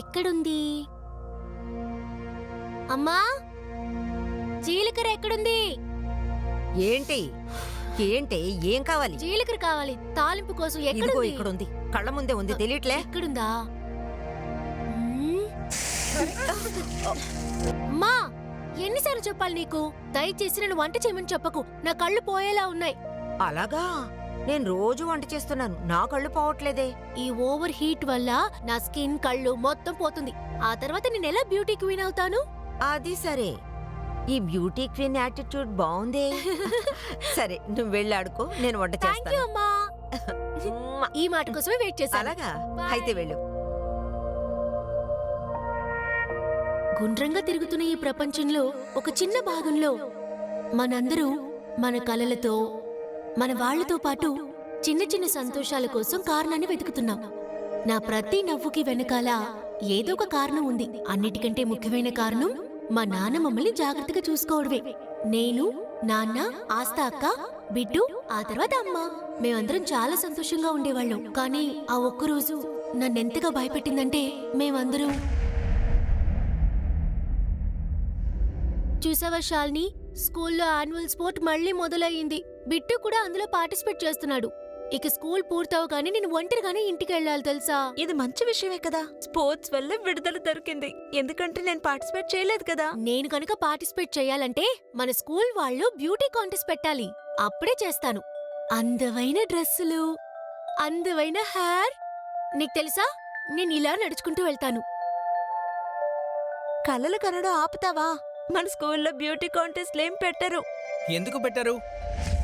ఎక్కడుంది? అమ్మా, జీలకర్ర ఎక్కడుంది? ఏంటి ఏంటి ఏం కావాలి? జీలకర్ర కావాలి, తాలింపు కోసం. ఇదిగో ఎక్కడుంది? ఇక్కడుంది, కళ్ళ ముందే ఉంది, తెలియట్లే? ఎక్కడుందా? అమ్మా, ఎన్నిసార్లు చెప్పాలి నీకు? దయచేసి నన్ను వంట చేయమని చెప్పకు, నా కళ్ళు పోయేలా ఉన్నాయి. అలాగా? నేను రోజు వంట చేస్తున్నాను, నా కళ్ళు పోవట్లేదే. ఈ ఓవర్ హీట్ వల్ల నా స్కిన్, కళ్ళు మొత్తం పోతుంది. ఆ తర్వాత నేను ఎలా బ్యూటీ క్వీన్ అవుతాను? అది సరే, ఈ బ్యూటీ క్వీన్ యాటిట్యూడ్ బాగుందే. సరే, నువ్వు వెళ్ళి ఆడుకో, నేను వంట థ్యాంక్ యూ చేస్తాను. అమ్మా. ఈ మాట కోసమే వెయిట్ చేశాను. అలాగా? Bye. అయితే వెళ్ళు. గుండ్రంగా తిరుగుతున్న ఈ ప్రపంచంలో ఒక చిన్న భాగంలో మనందరూ మన కలలతో, మన వాళ్లతో పాటు చిన్న చిన్న సంతోషాల కోసం కారణాన్ని వెతుకుతున్నాం. నా ప్రతి నవ్వుకి వెనకాల ఏదో ఒక కారణం ఉంది. అన్నిటికంటే ముఖ్యమైన కారణం మా నాన్న మమ్మల్ని జాగ్రత్తగా చూసుకోవడమే. నేను, నాన్న, ఆస్తా అక్క, బిట్టు, ఆ తర్వాత అమ్మ, మేమందరం చాలా సంతోషంగా ఉండేవాళ్ళం. కానీ ఆ ఒక్కరోజు నన్నెంతగా భయపెట్టిందంటే, మేమందరం చూసావా శాలిని, స్కూల్లో యాన్యువల్ స్పోర్ట్ మళ్ళీ మొదలయ్యింది. బిట్టు కూడా అందులో పార్టిసిపేట్ చేస్తున్నాడు. ఇక స్కూల్ పూర్తవగానే నేను ఒంటరిగానే ఇంటికి వెళ్ళాలి తెలుసా? ఇది మంచి విషయమే కదా. స్పోర్ట్స్ వల్ల విడుదల దొరికింది. ఎందుకంటే నేను పార్టిసిపేట్ చేయలేదు కదా. నేను కనుక పార్టిసిపేట్ చేయాలంటే మన స్కూల్ వాళ్ళు బ్యూటీ కాంటెస్ట్ పెట్టాలి. అప్పుడే చేస్తాను. అందమైన డ్రెస్సులు, అందమైన హెయిర్. నీకు తెలుసా, నేను ఇలా నడుచుకుంటూ వెళ్తాను. కలలు కనడం ఆపుతావా? మన స్కూల్లో బ్యూటీ కాంటెస్ట్ ఏం పెట్టరు. ఎందుకు పెట్టరు?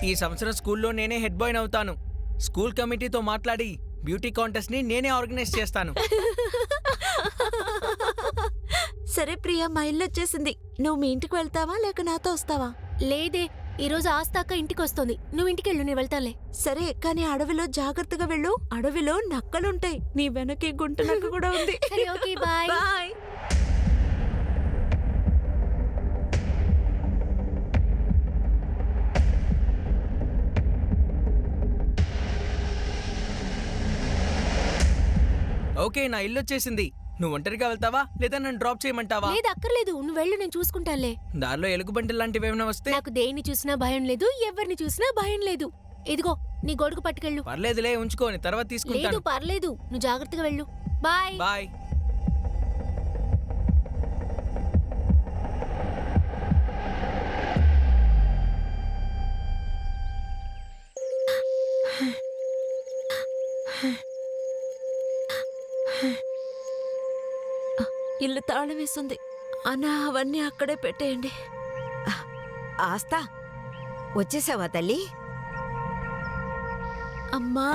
ఈ సంవత్సరం స్కూల్లో నేనే హెడ్ బాయ్ అవుతాను. స్కూల్ కమిటీతో మాట్లాడి బ్యూటీ కాంటెస్ట్ ని నేనే ఆర్గనైజ్ చేస్తాను. సరే ప్రియా, మా ఇల్లు వచ్చేసింది. నువ్వు మీ ఇంటికి వెళ్తావా లేక నాతో వస్తావా? లేదే, ఈరోజు ఆస్తాక ఇంటికి వస్తుంది. నువ్వు ఇంటికెళ్ళు, నేను వెళ్తాలే. సరే, కానీ అడవిలో జాగ్రత్తగా వెళ్ళు. అడవిలో నక్కలుంటాయి. నీ వెనకే గుంట నక్క కూడా ఉంది. సరే, ఓకే, బాయ్. బాయ్. ఓకే, నా ఇల్లు వచ్చేసింది. నువ్వు ఒంటరిగా వెళ్తావా లేదా నన్ను డ్రాప్ చేయమంటావా? లేదు, అక్కర్లేదు, నువ్వు వెళ్ళు, నేను చూసుకుంటాలే. దారిలో ఎలుగుబంటి లాంటివి ఏమైనా వస్తే? నాకు దేన్ని చూసినా భయం లేదు, ఎవరిని చూసినా భయం లేదు. ఇదిగో నీ గొడుగు పట్టుకెళ్ళు. పర్లేదులే, ఉంచుకోని తర్వాత లేదు, తీసుకుంటాను. పర్లేదు, నువ్వు జాగ్రత్తగా వెళ్ళు. బాయ్. బాయ్. ఇల్లు తాళం వేస్తుంది. అన్నా, అవన్నీ అక్కడే పెట్టేయండి. ఆస్తా, వచ్చేసావా తల్లి? అమ్మా,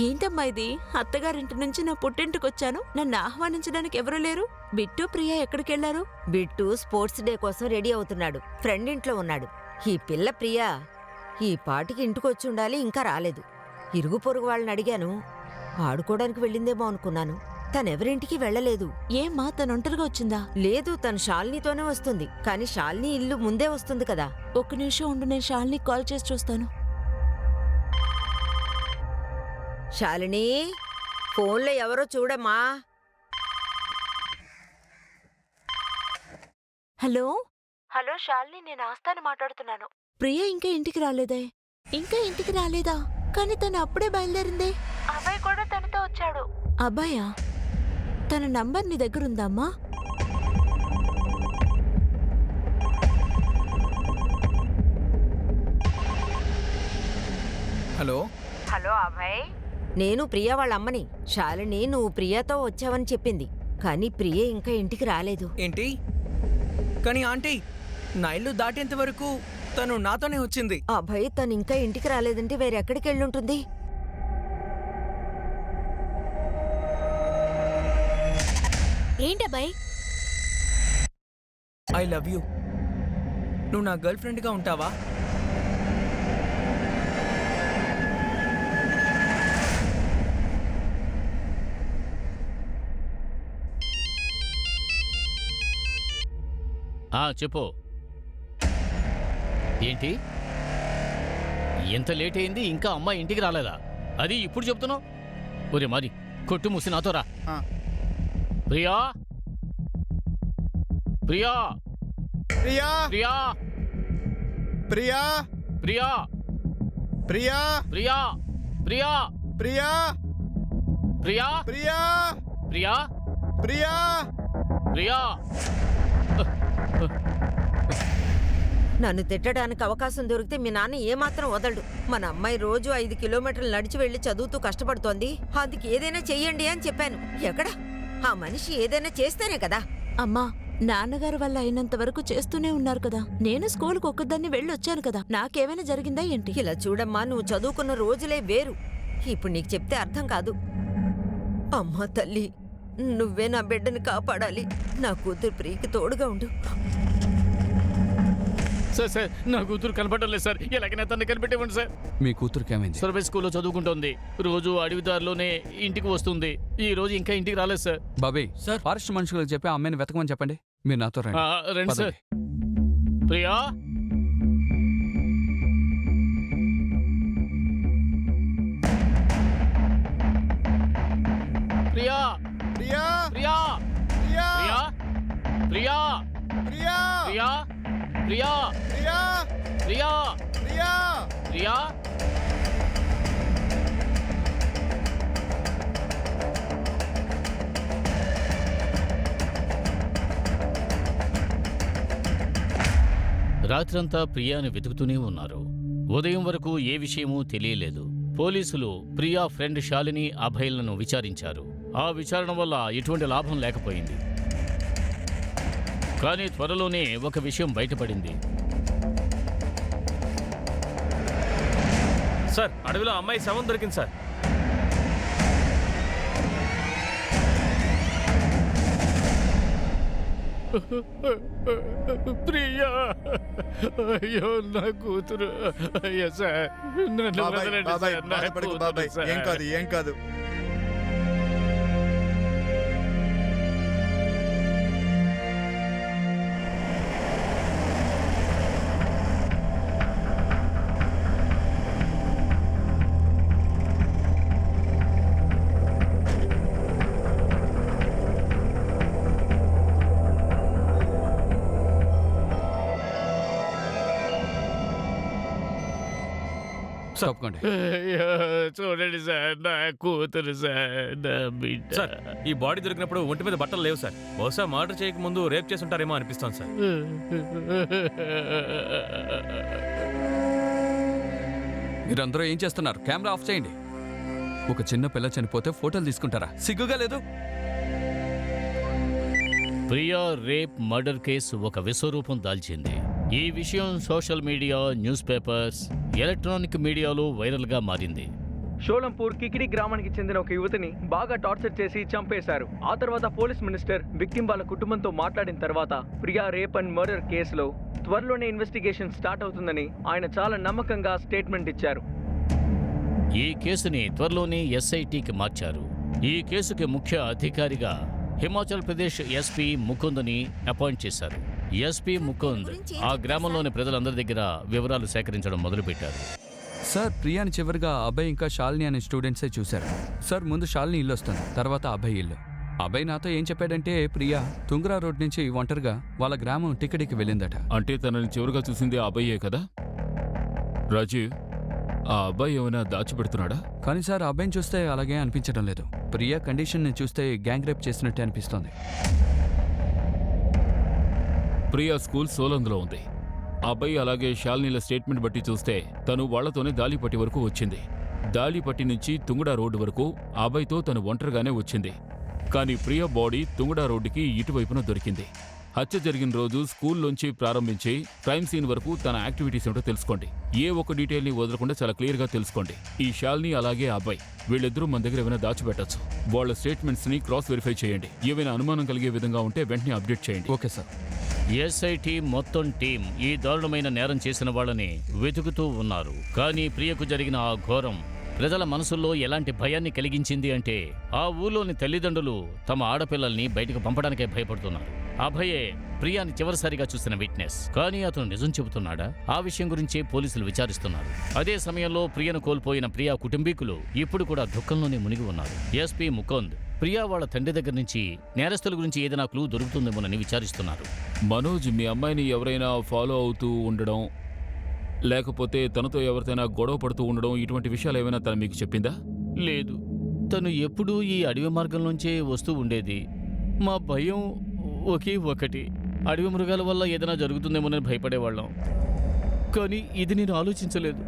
ఏంటమ్మా ఇది? అత్తగారింటి నుంచి నా పుట్టింటికి వచ్చాను. నన్ను ఆహ్వానించడానికి ఎవరు లేరు. బిట్టు, ప్రియా ఎక్కడికెళ్లారు? బిట్టు స్పోర్ట్స్ డే కోసం రెడీ అవుతున్నాడు, ఫ్రెండ్ ఇంట్లో ఉన్నాడు. ఈ పిల్ల ప్రియా ఈ పాటికి ఇంటికొచ్చి ఉండాలి, ఇంకా రాలేదు. ఇరుగు పొరుగు వాళ్ళని అడిగాను, ఆడుకోవడానికి వెళ్ళిందేమో అనుకున్నాను. తనెవరింటికి వెళ్ళలేదు. ఏమ్మా, తను ఒంటరిగా వచ్చిందా? లేదు, తను శాలినితోనే వస్తుంది. కానీ శాలిని ఇల్లు ముందే వస్తుంది కదా. ఒక్క నిమిషం ఉండు, నేను శాలిని కాల్ చేసి చూస్తాను. శాలిని, ఫోన్లో ఎవరో చూడమ్మా. హలో హలో శాలిని, నేను ఆస్తాను మాట్లాడుతున్నాను. ప్రియ ఇంకా ఇంటికి రాలేదే? ఇంకా ఇంటికి రాలేదా? కానీ తను అప్పుడే బయలుదేరిందే. అబ్బాయి కూడా తనతో వచ్చాడు. అబ్బాయా? తన నంబర్ నీ దగ్గరుందమ్మా? హలో. హలో అభయ్, నేను ప్రియా వాళ్ళ అమ్మని. శాలిని నువ్వు ప్రియాతో వచ్చావని చెప్పింది, కానీ ప్రియ ఇంకా ఇంటికి రాలేదు. ఏంటి? కానీ ఆంటీ, నా ఇల్లు దాటేంత వరకు తను నాతోనే వచ్చింది. అభయ్, తను ఇంకా ఇంటికి రాలేదంటే వేరెక్కడికి వెళ్ళుంటుంది? ఏంటబ్బాయ్? I love you. నువ్వు నా గర్ల్ ఫ్రెండ్గా ఉంటావా? చెప్పు. ఏంటి, ఎంత లేట్ అయింది, ఇంకా అమ్మాయి ఇంటికి రాలేదా? అది ఇప్పుడు చెప్తున్నావు? ఒరే మరి కొట్టు మూసి నాతో రా. ఆ. ప్రియా ప్రియా ప్రియా ప్రియా ప్రియా ప్రియా ప్రియా ప్రియా ప్రియా ప్రియా ప్రియా ప్రియా ప్రియా ప్రియా ప్రియా. నన్ను తిట్టడానికి అవకాశం దొరికితే మీ నాన్న ఏమాత్రం వదలడు. మన అమ్మాయి రోజు 5 కిలోమీటర్లు నడిచి వెళ్లి చదువుతూ కష్టపడుతోంది. అందుకు ఏదైనా చెయ్యండి అని చెప్పాను. ఎక్కడ ఆ మనిషి ఏదైనా చేస్తేనే కదా. అమ్మా, నాన్నగారు వల్ల అయినంత వరకు చేస్తూనే ఉన్నారు కదా. నేను స్కూల్కి ఒక్కదాన్ని వెళ్ళొచ్చాను కదా. నాకేమైనా జరిగిందా ఏంటి? ఇలా చూడమ్మా, నువ్వు చదువుకున్న రోజులే వేరు. ఇప్పుడు నీకు చెప్తే అర్థం కాదు. అమ్మా తల్లి, నువ్వే నా బిడ్డని కాపాడాలి. నా కూతురు ప్రియకి తోడుగా ఉండు. సార్ నా కూతురు కనపడడం లేదు సార్. ఎలాగైనా తను కనిపెట్టేవ్వండి సార్. మీ కూతురుకి ఏమైంది? సర్వీస్ స్కూల్లో చదువుకుంటోంది. రోజు అడవిదారిలోనే ఇంటికి వస్తుంది. ఈ రోజు ఇంకా ఇంటికి రాలేదు సార్. బాబాయ్ సార్, ఫారెస్ట్ మనుషులకు చెప్పి ఆ అమ్మాయిని వెతకమని చెప్పండి. మీరు నాతో రండి. రండి సార్. ప్రియా ప్రియా ప్రియా ప్రియా ప్రియా ప్రియా ప్రియా ప్రియా ప్రియా ప్రియా ప్రియా ప్రియా ప్రియా ప్రియా. రాత్రంతా ప్రియాని వెతుకుతూనే ఉన్నారు. ఉదయం వరకు ఏ విషయమూ తెలియలేదు. పోలీసులు ప్రియా ఫ్రెండ్ శాలిని, అభయ్లను విచారించారు. ఆ విచారణ వల్ల ఎటువంటి లాభం లేకపోయింది. కానీ త్వరలోనే ఒక విషయం బయటపడింది. సార్, అడవిలో అమ్మాయి శవం దొరికింది సార్. ప్రియా, అయ్యో నా కూతురు. అయ్యో సార్, నన్ను బాబాయ్ వదలండి బాబాయ్ సార్, నా బాధపడకు కూతురు బాబాయ్. సార్. ఏం కాదు ఏం కాదు. తప్పకండి. అయ్యో, చూడండి సార్, నా కూతురు సార్, నా బిడ్డ. సార్, ఈ బాడీ దొరికినప్పుడు ఒంటి మీద బట్టలు లేవు సార్. బహుశా మర్డర్ చేయక ముందు రేప్ చేసి ఉంటారేమో అనిపిస్తోంది సార్. మీరందరూ ఏం చేస్తున్నారు? కెమెరా ఆఫ్ చేయండి. ఒక చిన్న పిల్ల చనిపోతే ఫోటోలు తీసుకుంటారా? సిగ్గుగా లేదు? ప్రియా రేప్ మర్డర్ కేసు ఒక విశ్వరూపం దాల్చింది. ఈ విషయం social media, news papers, electronic మీడియాలో వైరల్గా మారింది. షోలంపూర్ కికిడి గ్రామానికి చెందిన ఒక యువతిని బాగా టార్చర్ చేసి చంపేశారు. ఆ తర్వాత పోలీస్ మినిస్టర్ విక్టిమ్ వాళ్ళ కుటుంబంతో మాట్లాడిన తర్వాత ప్రియా రేప్ అండ్ మర్డర్ కేసులో త్వరలోనే ఇన్వెస్టిగేషన్ స్టార్ట్ అవుతుందని ఆయన చాలా నమ్మకంగా స్టేట్మెంట్ ఇచ్చారు. ఈ కేసుని త్వరలోనే ఎస్ఐటికి మార్చారు. ఈ కేసుకి ముఖ్య అధికారిగా హిమాచల్ ప్రదేశ్ ఎస్పీ ముకుంద్ని అపాయింట్ చేశారు. ఎస్పీ ముకుంద్ ఆ గ్రామంలోని ప్రజలందరి దగ్గర వివరాలు సేకరించడం మొదలుపెట్టారు. సార్, ప్రియాని చివరిగా అభయ్ ఇంకా శాలిని అనే స్టూడెంట్సే చూశారు. సార్, ముందు శాలిని ఇల్లు వస్తుంది, తర్వాత అభయ్ ఇల్లు. అభయ్ నాతో ఏం చెప్పాడంటే ప్రియా తుంగరా రోడ్ నుంచి ఒంటరిగా వాళ్ళ గ్రామం టికెట్కి వెళ్ళిందట. అంటే తనని చివరిగా చూసింది ఆ అబ్బాయే కదా? రాజీవ్, ఆ అబ్బాయి ఏమైనా దాచిపెడుతున్నాడా? కానీ సార్, అబ్బాయిని చూస్తే అలాగే అనిపించడం లేదు. ప్రియా కండిషన్ని చూస్తే గ్యాంగ్ రేప్ చేసినట్టే అనిపిస్తోంది. ప్రియా స్కూల్ సోలంద్లో ఉంది. ఆ అబ్బాయి అలాగే శాలినీల స్టేట్మెంట్ బట్టి చూస్తే తను వాళ్లతోనే దాలిపట్టి వరకు వచ్చింది. దాలిపట్టి నుంచి తుంగడా రోడ్డు వరకు ఆ అబ్బాయితో తను ఒంటరిగానే వచ్చింది. కానీ ప్రియా బాడీ తుంగడా రోడ్డుకి ఇటువైపున దొరికింది. హత్య జరిగిన రోజు స్కూల్లోంచి ప్రారంభించి క్రైమ్ సీన్ వరకు తన యాక్టివిటీస్ ఏమిటో తెలుసుకోండి. ఏ ఒక్క డీటెయిల్ని వదలకుండా చాలా క్లియర్గా తెలుసుకోండి. ఈ శాలిని అలాగే అబ్బాయి వీళ్ళిద్దరూ మన దగ్గర ఏమైనా దాచిపెట్టచ్చు. వాళ్ళ స్టేట్మెంట్స్ని క్రాస్ వెరిఫై చేయండి. ఏమైనా అనుమానం కలిగే విధంగా ఉంటే వెంటనే అప్డేట్ చేయండి. Okay sir. ఎస్ఐటి మొత్తం టీం ఈ దారుణమైన నేరం చేసిన వాళ్ళని వెతుకుతూ ఉన్నారు. కానీ ప్రియకు జరిగిన ఆ ఘోరం ప్రజల మనసుల్లో ఎలాంటి భయాన్ని కలిగించింది అంటే ఆ ఊళ్ళోని తల్లిదండ్రులు తమ ఆడపిల్లల్ని బయటకు పంపడానికే భయపడుతున్నారు. అభయే ప్రియాని చివరిసారిగా చూసిన విట్నెస్. కానీ అతను నిజం చెబుతున్నాడా? ఆ విషయం గురించే పోలీసులు విచారిస్తున్నారు. అదే సమయంలో ప్రియను కోల్పోయిన ప్రియా కుటుంబీకులు ఇప్పుడు కూడా దుఃఖంలోనే మునిగి ఉన్నారు. ఎస్పీ ముకుంద్ ప్రియా వాళ్ళ తండ్రి దగ్గర నుంచి నేరస్తుల గురించి ఏదైనా క్లూ దొరుకుతుందేమోనని విచారిస్తున్నారు. మనోజ్ మీ అమ్మాయిని ఎవరైనా ఫాలో అవుతూ ఉండడం, లేకపోతే తనతో ఎవరితోనైనా గొడవ పడుతూ ఉండడం, ఇటువంటి విషయాలు ఏమైనా తను మీకు చెప్పిందా? లేదు, తను ఎప్పుడూ ఈ అడవి మార్గంలోంచే వస్తూ ఉండేది. మా భయం ఒకే ఒకటి, అడవి మృగాల వల్ల ఏదైనా జరుగుతుందేమోనని భయపడేవాళ్ళం. కానీ ఇది నేను ఆలోచించలేదు.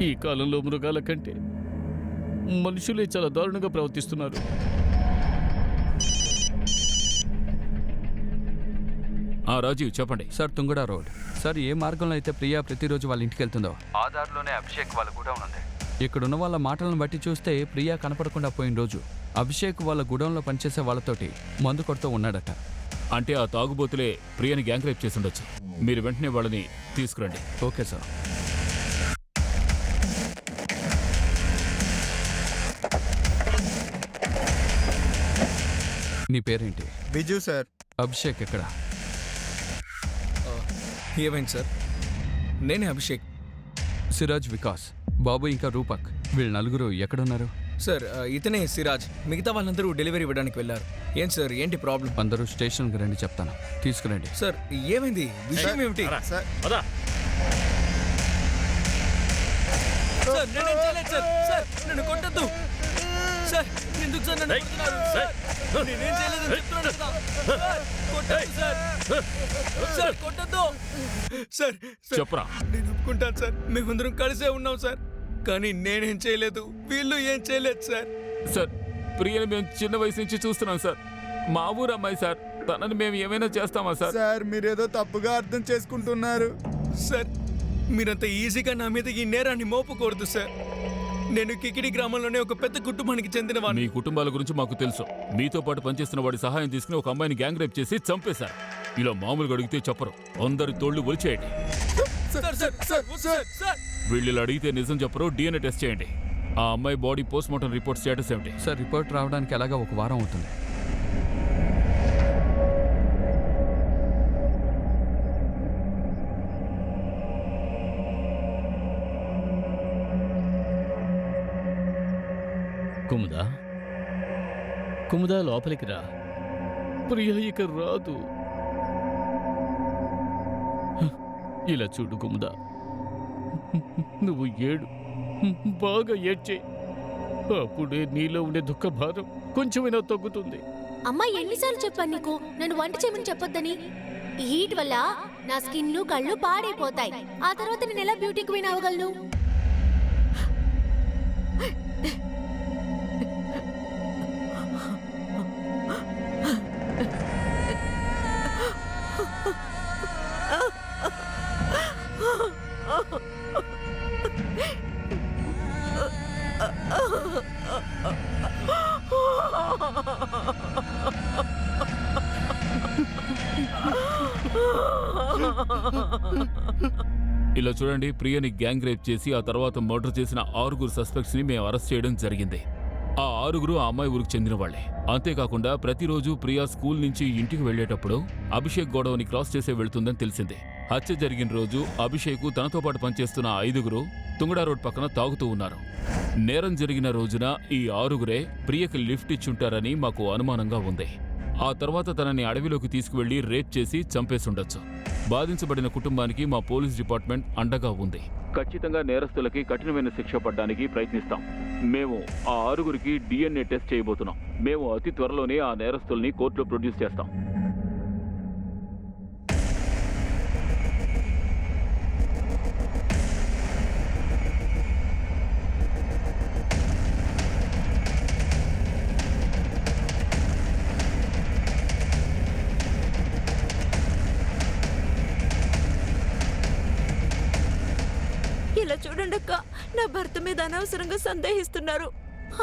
ఈ కాలంలో మృగాల కంటే మనుషులే చాలా దారుణంగా ప్రవర్తిస్తున్నారు. రాజీవ్ చెప్పండి. Sir Tungada road. సార్ ఏ మార్గంలో అయితే ప్రియా ప్రతిరోజు వాళ్ళ ఇంటికి వెళ్తుందో ఆ దారిలోనే అభిషేక్ వాళ్ళ గుడౌన్ ఉంది. ఇక్కడున్న వాళ్ళ మాటలను బట్టి చూస్తే ప్రియా కనపడకుండా పోయిన రోజు అభిషేక్ వాళ్ళ గుడౌన్లో పనిచేసే వాళ్ళతోటి మందు కొడుతూ ఉన్నాడట. అంటే ఆ తాగుబోతులే ప్రియని గ్యాంగ్ రేప్ చేసి ఉండొచ్చు. మీరు వెంటనే వాళ్ళని తీసుకురండి. Okay sir. నీ పేరేంటి? బిజు సార్. అభిషేక్ ఎక్కడ? ఏమైంది సార్? నేనే అభిషేక్. సిరాజ్, వికాస్, బాబు ఇంకా రూపక్ వీళ్ళు నలుగురు ఎక్కడున్నారు? సార్ ఇతనే సిరాజ్. మిగతా వాళ్ళందరూ డెలివరీ ఇవ్వడానికి వెళ్ళారు. ఏం సార్, ఏంటి ప్రాబ్లం? అందరూ స్టేషన్కి రండి, చెప్తాను. తీసుకురండి. సార్ ఏమైంది? విషయం ఏమిటి? సార్ పదా. సార్ నేనేం చేయలేదు సార్. సార్ నన్ను కొట్టద్దు సార్. ఎందుకు సార్ నన్ను కొడుతున్నారు? సార్ నేనేం చేయలేదని చెప్తున్నాను కదా. సార్ కొట్టద్దు సార్. సార్ కొట్టద్దు సార్. చెప్పరా. నేను ఒప్పుకుంటాను సార్, మేమందరం కలిసే ఉన్నాం సార్. కానీ నేనేం చేయలేదు, వీళ్ళు ఏం చేయలేదు సార్. సార్ ప్రియని మేము చిన్న వయసు నుంచి చూస్తున్నాం సార్. మా ఊరు అమ్మాయి సార్. తనని మేము ఏమైనా చేస్తామా సార్? సార్ మీరేదో తప్పుగా అర్థం చేసుకుంటున్నారు. సార్ మీరంత ఈజీగా నా మీద ఈ నేరాన్ని మోపకూడదు సార్. నేను కికిడి గ్రామంలోనే ఒక పెద్ద కుటుంబానికి చెందిన మీ వాడిని. కుటుంబాల గురించి మాకు తెలుసు. మీతో పాటు పనిచేస్తున్న వాడి సహాయం తీసుకుని ఒక అమ్మాయిని గ్యాంగ్ రేప్ చేసి చంపేశారు. ఇలా మామూలుగా అడిగితే చెప్పరు. అందరి తోళ్లు ఒలిచేయండి. Sir sir sir sir sir వీళ్ళు అడిగితే నిజం చెప్పరు. DNA టెస్ట్ చేయండి. ఆ అమ్మాయి body post mortem report status ఏమిటి? సార్ రిపోర్ట్ రావడానికి ఎలాగా 1 వారం అవుతుంది. కుముదా, కుముదా లోపలికి రా. ప్రియ ఇక రాదు. ఇలా చూడు కుముదా, నువ్వు ఏడు, బాగా ఏడ్చే. అప్పుడే నీలో ఉండే దుఃఖ భారం కొంచెమైనా తగ్గుతుంది. అమ్మా ఎన్నిసార్లు చెప్పాను నీకు నన్ను వంట చేయమని చెప్పొద్దని? ఈ హీట్ వల్ల నా స్కిన్ కళ్ళు పాడైపోతాయి. ఆ తర్వాత నేను ఎలా బ్యూటీ క్వీన్ అవ్వగలను? ఇలా చూడండి, ప్రియని గ్యాంగ్ రేప్ చేసి ఆ తర్వాత మర్డర్ చేసిన 6 సస్పెక్ట్స్ ని మేము అరెస్ట్ చేయడం జరిగింది. ఆ 6 ఆ అమ్మాయి ఊరికి చెందిన వాళ్లే. అంతేకాకుండా ప్రతిరోజు ప్రియా స్కూల్ నుంచి ఇంటికి వెళ్లేటప్పుడు అభిషేక్ గోడౌని క్రాస్ చేసే వెళ్తుందని తెలిసింది. హత్య జరిగిన రోజు అభిషేక్ తనతో పాటు పనిచేస్తున్న 5 తుంగడా రోడ్ పక్కన తాగుతూ ఉన్నారు. నేరం జరిగిన రోజున ఈ 6 ప్రియకి లిఫ్ట్ ఇచ్చుంటారని మాకు అనుమానంగా ఉంది. ఆ తర్వాత తనని అడవిలోకి తీసుకువెళ్లి రేప్ చేసి చంపేసుండొచ్చు. బాధించబడిన కుటుంబానికి మా పోలీస్ డిపార్ట్మెంట్ అండగా ఉంది. ఖచ్చితంగా నేరస్తులకి కఠినమైన శిక్ష పడడానికి ప్రయత్నిస్తాం. మేము ఆ 6 DNA టెస్ట్ చేయబోతున్నాం. మేము అతి త్వరలోనే ఆ నేరస్తుల్ని కోర్టులో ప్రొడ్యూస్ చేస్తాం. ఇలా చూడండి అక్క, నా భర్త మీద అనవసరంగా సందేహిస్తున్నారు.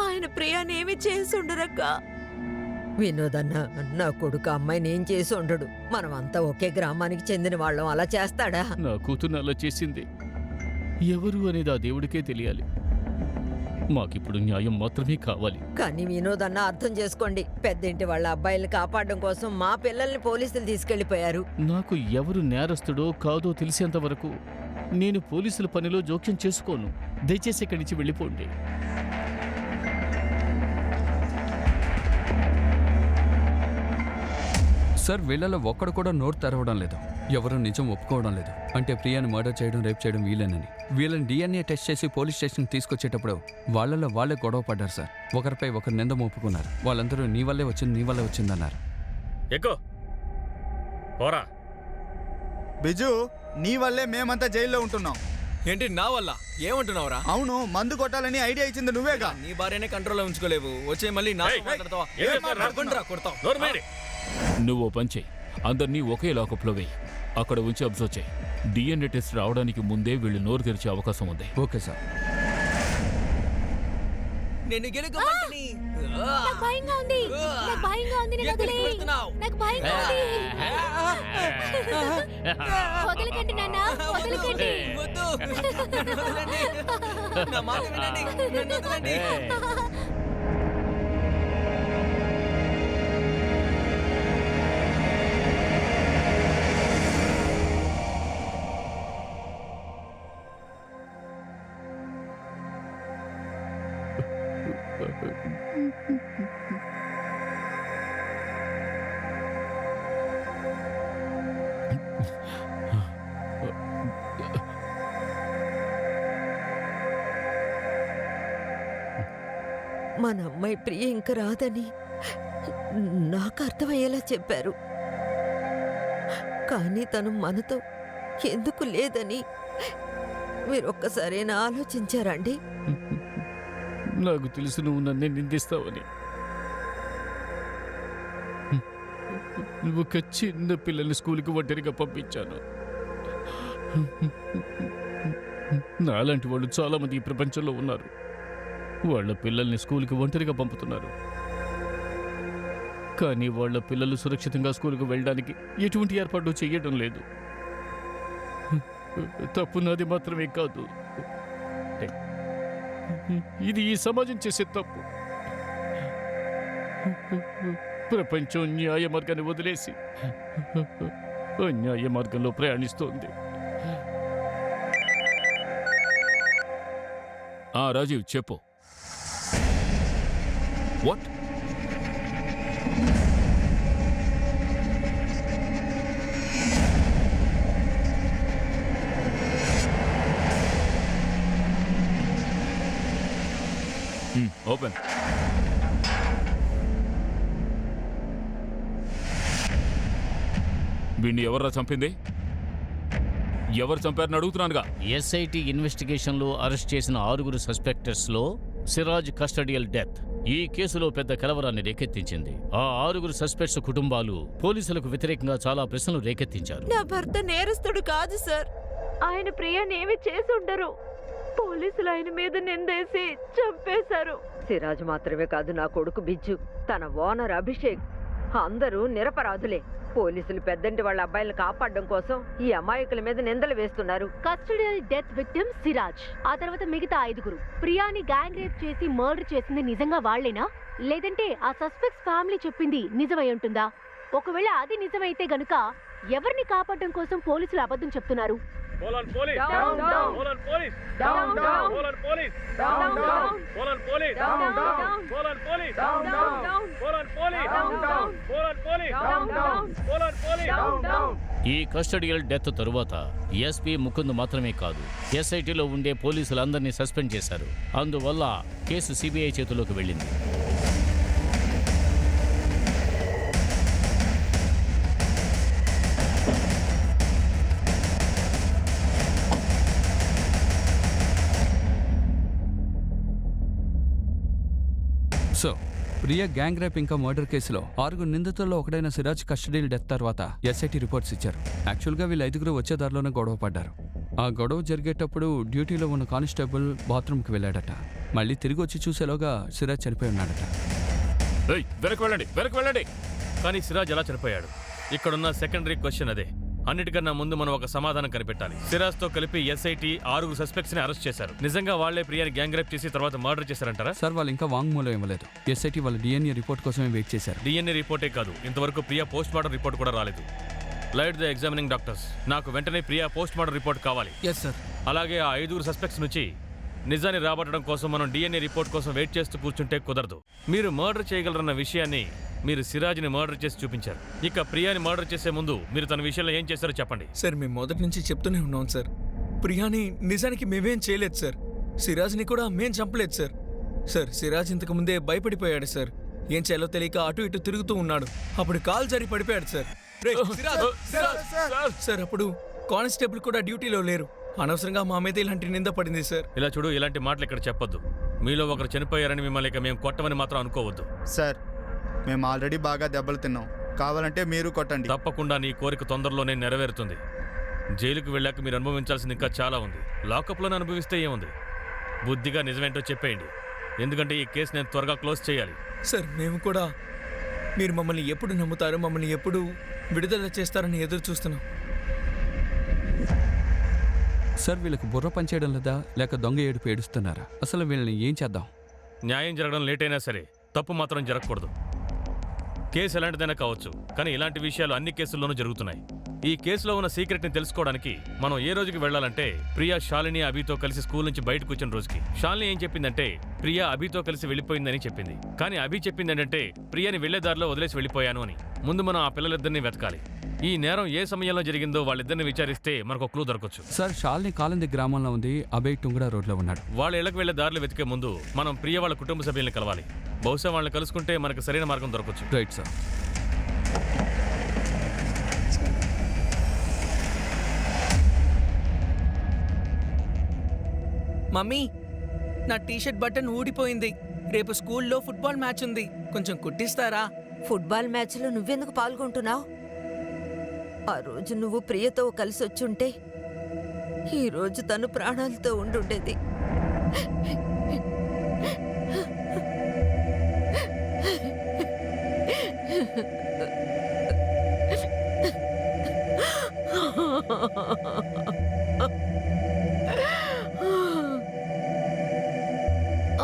ఆయన ప్రియాని ఏమి చేసి ఉండరక్క. వినోదన్న, నా కొడుకు అమ్మాయిని ఏం చేసి ఉండడు. మనమంతా ఒకే గ్రామానికి చెందిన వాళ్ళం. అలా చేస్తాడా? నా కూతురు అలా చేసింది ఎవరు అనేది ఆ దేవుడికే తెలియాలి. మాకిప్పుడు న్యాయం మాత్రమే కావాలి. కానీ వినోద్ అన్న అర్థం చేసుకోండి, పెద్దింటి వాళ్ళ అబ్బాయిల్ని కాపాడడం కోసం మా పిల్లల్ని పోలీసులు తీసుకెళ్లిపోయారు. నాకు ఎవరు నేరస్తుడో కాదో తెలిసేంత వరకు నేను పోలీసుల పనిలో జోక్యం చేసుకోను. దయచేసి ఇక్కడి నుంచి వెళ్ళిపోండి. సార్ వీళ్ళలో ఒక్కడు కూడా నోరు తెరవడం లేదు, ఎవరు నిజం ఒప్పుకోవడం లేదు. అంటే ప్రియాని మర్డర్ చేయడం, రేప్ చేయడం వీళ్ళేనని. వీళ్ళని DNA టెస్ట్ చేసి పోలీస్ స్టేషన్కి తీసుకొచ్చేటప్పుడు వాళ్ళలో వాళ్ళే గొడవ పడ్డారు సార్. ఒకరిపై ఒకరు నింద మోపుకున్నారు. వాళ్ళందరూ నీ వల్లే వచ్చిందన్నారు. ఎక్కు పోరా. బిజు, నీ వల్లే మేమంతా జైల్లో ఉంటున్నాం. ఏంటి నా వల్ల? ఏమంటున్నావురా? అవును, మందు కొట్టాలని ఐడియా ఇచ్చింది నువ్వేగా. నీ భార్యనే కంట్రోల్లో ఉంచుకోలేవు, వచ్చే మళ్ళీ నా ఏయ్, మాట్లాడతావా? ఏం ఏం చేస్తావు? మాట్లాడకుండా కొడతావు. నోరు మీరి. నువ్వు పని చేయి, అందరినీ ఒకే లాకప్లో వేయి, అక్కడ ఉంచి అబ్జర్వ్ చేయి. DNA టెస్ట్ రావడానికి ముందే వీళ్ళు నోరు తెరిచే అవకాశం ఉంది. Okay sir. నేను గెలుకోమంటని. నాకు భయంగా ఉంది, నాకు భయంగా ఉంది, నేను ఎక్కడికి వదిలేయ్. వెళ్తున్నావు? నాకు భయంగా ఉంది. వదలకండి నాన్న, వదలకండి. వద్దు. నన్ను వదలండి. నా మాట వినండి. నన్ను వదలండి. మన అమ్మాయి ప్రియ ఇంక రాదని నాకు అర్థమయ్యేలా చెప్పారు. కానీ తను మనతో ఎందుకు లేదని మీరొక్కసారైనా ఆలోచించారండి? నాకు తెలుసు నువ్వు నన్నే నిందిస్తావని. ఒక చిన్న పిల్లల్ని స్కూల్కి ఒంటరిగా పంపించాను. నాలాంటి వాళ్ళు చాలా మంది ఈ ప్రపంచంలో ఉన్నారు. వాళ్ళ పిల్లల్ని స్కూల్కి ఒంటరిగా పంపుతున్నారు. కానీ వాళ్ళ పిల్లలు సురక్షితంగా స్కూల్కి వెళ్ళడానికి ఎటువంటి ఏర్పాటు చేయడం లేదు. తప్పు నాది మాత్రమే కాదు, ఇది ఈ సమాజం చేసే తప్పు. ప్రపంచం న్యాయ మార్గాన్ని వదిలేసి అన్యాయ మార్గంలో ప్రయాణిస్తోంది. రాజీవ్ చెప్పు. వాట్? ఓపెన్. వీడిని ఎవర్రా చంపింది? ఎవరు చంపారని అడుగుతున్నానుగా. ఎస్ఐటి ఇన్వెస్టిగేషన్లో అరెస్ట్ చేసిన 6 సస్పెక్టర్స్లో సిరాజ్ కస్టడియల్ డెత్ ఈ కేసులో పెద్ద కలవరాన్ని రేకెత్తించింది. ఆ 6 సస్పెక్ట్స్ కుటుంబాలు పోలీసులకు వ్యతిరేకంగా చాలా ప్రశ్నలు రేకెత్తించారు. నా భర్త నేరస్తుడు కాదు సార్. ఆయన ప్రియానేమి చేసి ఉండరు. పోలీసులు ఆయన మీద నిందేసి చంపేశారు. సిరాజ్ మాత్రమే కాదు, నా కొడుకు బిజ్జు, తన ఓనర్ అభిషేక్, అందరూ నిరపరాధులే. పోలీసులు పెద్దంటి వాళ్ళ అబ్బాయిలను కాపాడడం కోసం ఈ అమాయకుల మీద నిందలు వేస్తున్నారు. కస్టడియల్ డెత్ విక్టిమ్ సిరాజ్, ఆ తర్వాత మిగతా 5 ప్రియాని గ్యాంగ్ రేప్ చేసి మర్డర్ చేసింది నిజంగా వాళ్లేనా, లేదంటే ఆ సస్పెక్ట్స్ ఫ్యామిలీ చెప్పింది నిజమై ఉంటుందా? ఒకవేళ అది నిజమైతే గనుక ఎవరిని కాపాడడం కోసం పోలీసులు అబద్ధం చెప్తున్నారు? పోలాన్ పోలీస్. Down, down. పోలాన్ పోలీస్. Down, down. పోలాన్ పోలీస్. Down, down. పోలాన్ పోలీస్. Down, down. పోలాన్ పోలీస్. Down, down. పోలాన్ పోలీస్. Down, down. పోలాన్ పోలీస్. Down, down. పోలాన్ పోలీస్. Down, down. ఈ కస్టడియల్ డెత్ తరువాత ఎస్పీ ముకుంద్ మాత్రమే కాదు, ఎస్ఐటిలో ఉండే పోలీసులందరినీ సస్పెండ్ చేశారు. అందువల్ల కేసు సిబిఐ చేతుల్లోకి వెళ్ళింది. సో ప్రియా గ్యాంగ్ రేప్ ఇంకా మర్డర్ కేసులో 6 నిందితుల్లో ఒకడైన సిరాజ్ కస్టడియల్ డెత్ తర్వాత ఎస్ఐటి రిపోర్ట్స్ ఇచ్చారు. యాక్చువల్గా వీళ్ళు 5 వచ్చే దారిలోనే గొడవ పడ్డారు. ఆ గొడవ జరిగేటప్పుడు డ్యూటీలో ఉన్న కానిస్టేబుల్ బాత్రూమ్కి వెళ్ళాడట. మళ్ళీ తిరిగి వచ్చి చూసేలోగా సిరాజ్ చనిపోయి ఉన్నాడట. వెనక్కి వెళ్ళండి. కానీ సిరాజ్ ఎలా చనిపోయాడు? ఇక్కడున్న సెకండరీ క్వశ్చన్ అదే. అన్నిటికన్నా ముందు మనం ఒక సమాధానం కనిపెట్టాలి. సిరాజ్తో కలిపి ఎస్ఐటి 6 సస్పెక్ట్స్ ని అరెస్ట్ చేశారు. నిజంగా వాళ్లే ప్రియాని గ్యాంగ్ రేప్ చేసి తర్వాత మర్డర్ చేశారంటారా? సార్ వాళ్ళు ఇంకా వాంగ్మూలం ఇవ్వలేదు. ఎస్ఐటి వాళ్ళ డిఎన్ఏ రిపోర్ట్ కోసమే వెయిట్ చేశారు. డిఎన్ఏ రిపోర్టే కాదు, ఇంతవరకు ప్రియా పోస్ట్ మార్టం రిపోర్ట్ కూడా రాలేదు. Light the examining doctors. నాకు వెంటనే ప్రియా పోస్ట్ మార్టం రిపోర్ట్ కావాలి. Yes sir. అలాగే ఆ 5 సస్పెక్ట్స్ నుంచి నిజాన్ని రాబట్టడం కోసం మనం డిఎన్ఏ రిపోర్ట్ కోసం వెయిట్ చేస్తూ కూర్చుంటే కుదరదు. మీరు మర్డర్ చేయగలరన్న విషయాన్ని మీరు సిరాజ్ని మర్డర్ చేసి చూపించారు. ఇక ప్రియాని మర్డర్ చేసే ముందు మీరు తన విషయంలో ఏం చేశారో చెప్పండి. సార్ మేము మొదటి నుంచి చెప్తూనే ఉన్నాం సార్. ప్రియాని నిజానికి మేమేం చేయలేదు సార్. సిరాజ్ని కూడా మేం చంపలేదు సార్. సార్ సిరాజ్ ఇంతకు ముందే భయపడిపోయాడు సార్. ఏం చేయాలో తెలియక అటు ఇటు తిరుగుతూ ఉన్నాడు. అప్పుడు కాల్ జారి పడిపోయాడు సార్. రేయ్, సార్ అప్పుడు కానిస్టేబుల్ కూడా డ్యూటీలో లేరు. అనవసరంగా మా మీద ఇలాంటి నింద పడింది సార్. ఇలా చూడు, ఇలాంటి మాటలు ఇక్కడ చెప్పొద్దు. మీలో ఒకరు చనిపోయారని మిమ్మల్ని ఇక మేము కొట్టమని మాత్రం అనుకోవద్దు. సార్ మేము ఆల్రెడీ బాగా దెబ్బలు తిన్నాం. కావాలంటే మీరు కొట్టండి. తప్పకుండా నీ కోరిక తొందరలోనే నెరవేరుతుంది. జైలుకు వెళ్ళాక మీరు అనుభవించాల్సింది ఇంకా చాలా ఉంది. లాకప్లోనే అనుభవిస్తే ఏముంది? బుద్ధిగా నిజమేంటో చెప్పేయండి. ఎందుకంటే ఈ కేసు నేను త్వరగా క్లోజ్ చేయాలి. సార్ మేము కూడా మీరు మమ్మల్ని ఎప్పుడు నమ్ముతారో, మమ్మల్ని ఎప్పుడు విడుదల చేస్తారని ఎదురు చూస్తున్నాం. సార్ వీళ్ళకి బుర్ర పనిచేయడం లేదా, లేక దొంగ ఏడుపు ఏడుస్తున్నారా? అసలు వీళ్ళని ఏం చేద్దాం? న్యాయం జరగడం లేట్ అయినా సరే తప్పు మాత్రం జరగకూడదు. కేసు ఎలాంటిదైనా కావచ్చు, కానీ ఇలాంటి విషయాలు అన్ని కేసుల్లోనూ జరుగుతున్నాయి. ఈ కేసులో ఉన్న సీక్రెట్ని తెలుసుకోవడానికి మనం ఏ రోజుకి వెళ్ళాలంటే ప్రియా శాలిని అభితో కలిసి స్కూల్ నుంచి బయటకు వచ్చిన రోజుకి. శాలిని ఏం చెప్పిందంటే ప్రియా అభితో కలిసి వెళ్ళిపోయిందని చెప్పింది. కానీ అభి చెప్పింది ఏంటంటే ప్రియాని వెళ్లేదారిలో వదిలేసి వెళ్ళిపోయాను అని. ముందు మనం ఆ పిల్లలిద్దరిని వెతకాలి. ఈ నేరం ఏ సమయంలో జరిగిందో వాళ్ళిద్దరిని విచారిస్తే మనకు క్లూ దొరకచ్చు. సార్ షాల్ని కాలంది గ్రామంలో ఉంది, అభయ్ టుంగడా రోడ్లో ఉన్నాడు. వాళ్ళ ఇళ్లకు వెళ్లే దారిలో వెతికే ముందు మనం ప్రియ వాళ్ళ కుటుంబ సభ్యుల్ని కలవాలి. బహుశా వాళ్ళని కలుసుకుంటే మనకు సరైన మార్గం దొరకచ్చు. Right sir. మమ్మీ, నా టీషర్ట్ బటన్ ఊడిపోయింది. రేపు స్కూల్లో ఫుట్బాల్ మ్యాచ్ ఉంది, కొంచెం కుట్టిస్తారా? ఫుట్బాల్ మ్యాచ్లో నువ్వెందుకు పాల్గొంటున్నావు? ఆ రోజు నువ్వు ప్రియతో కలిసి వచ్చుంటే ఈ రోజు తను ప్రాణాలతో ఉండుండేది.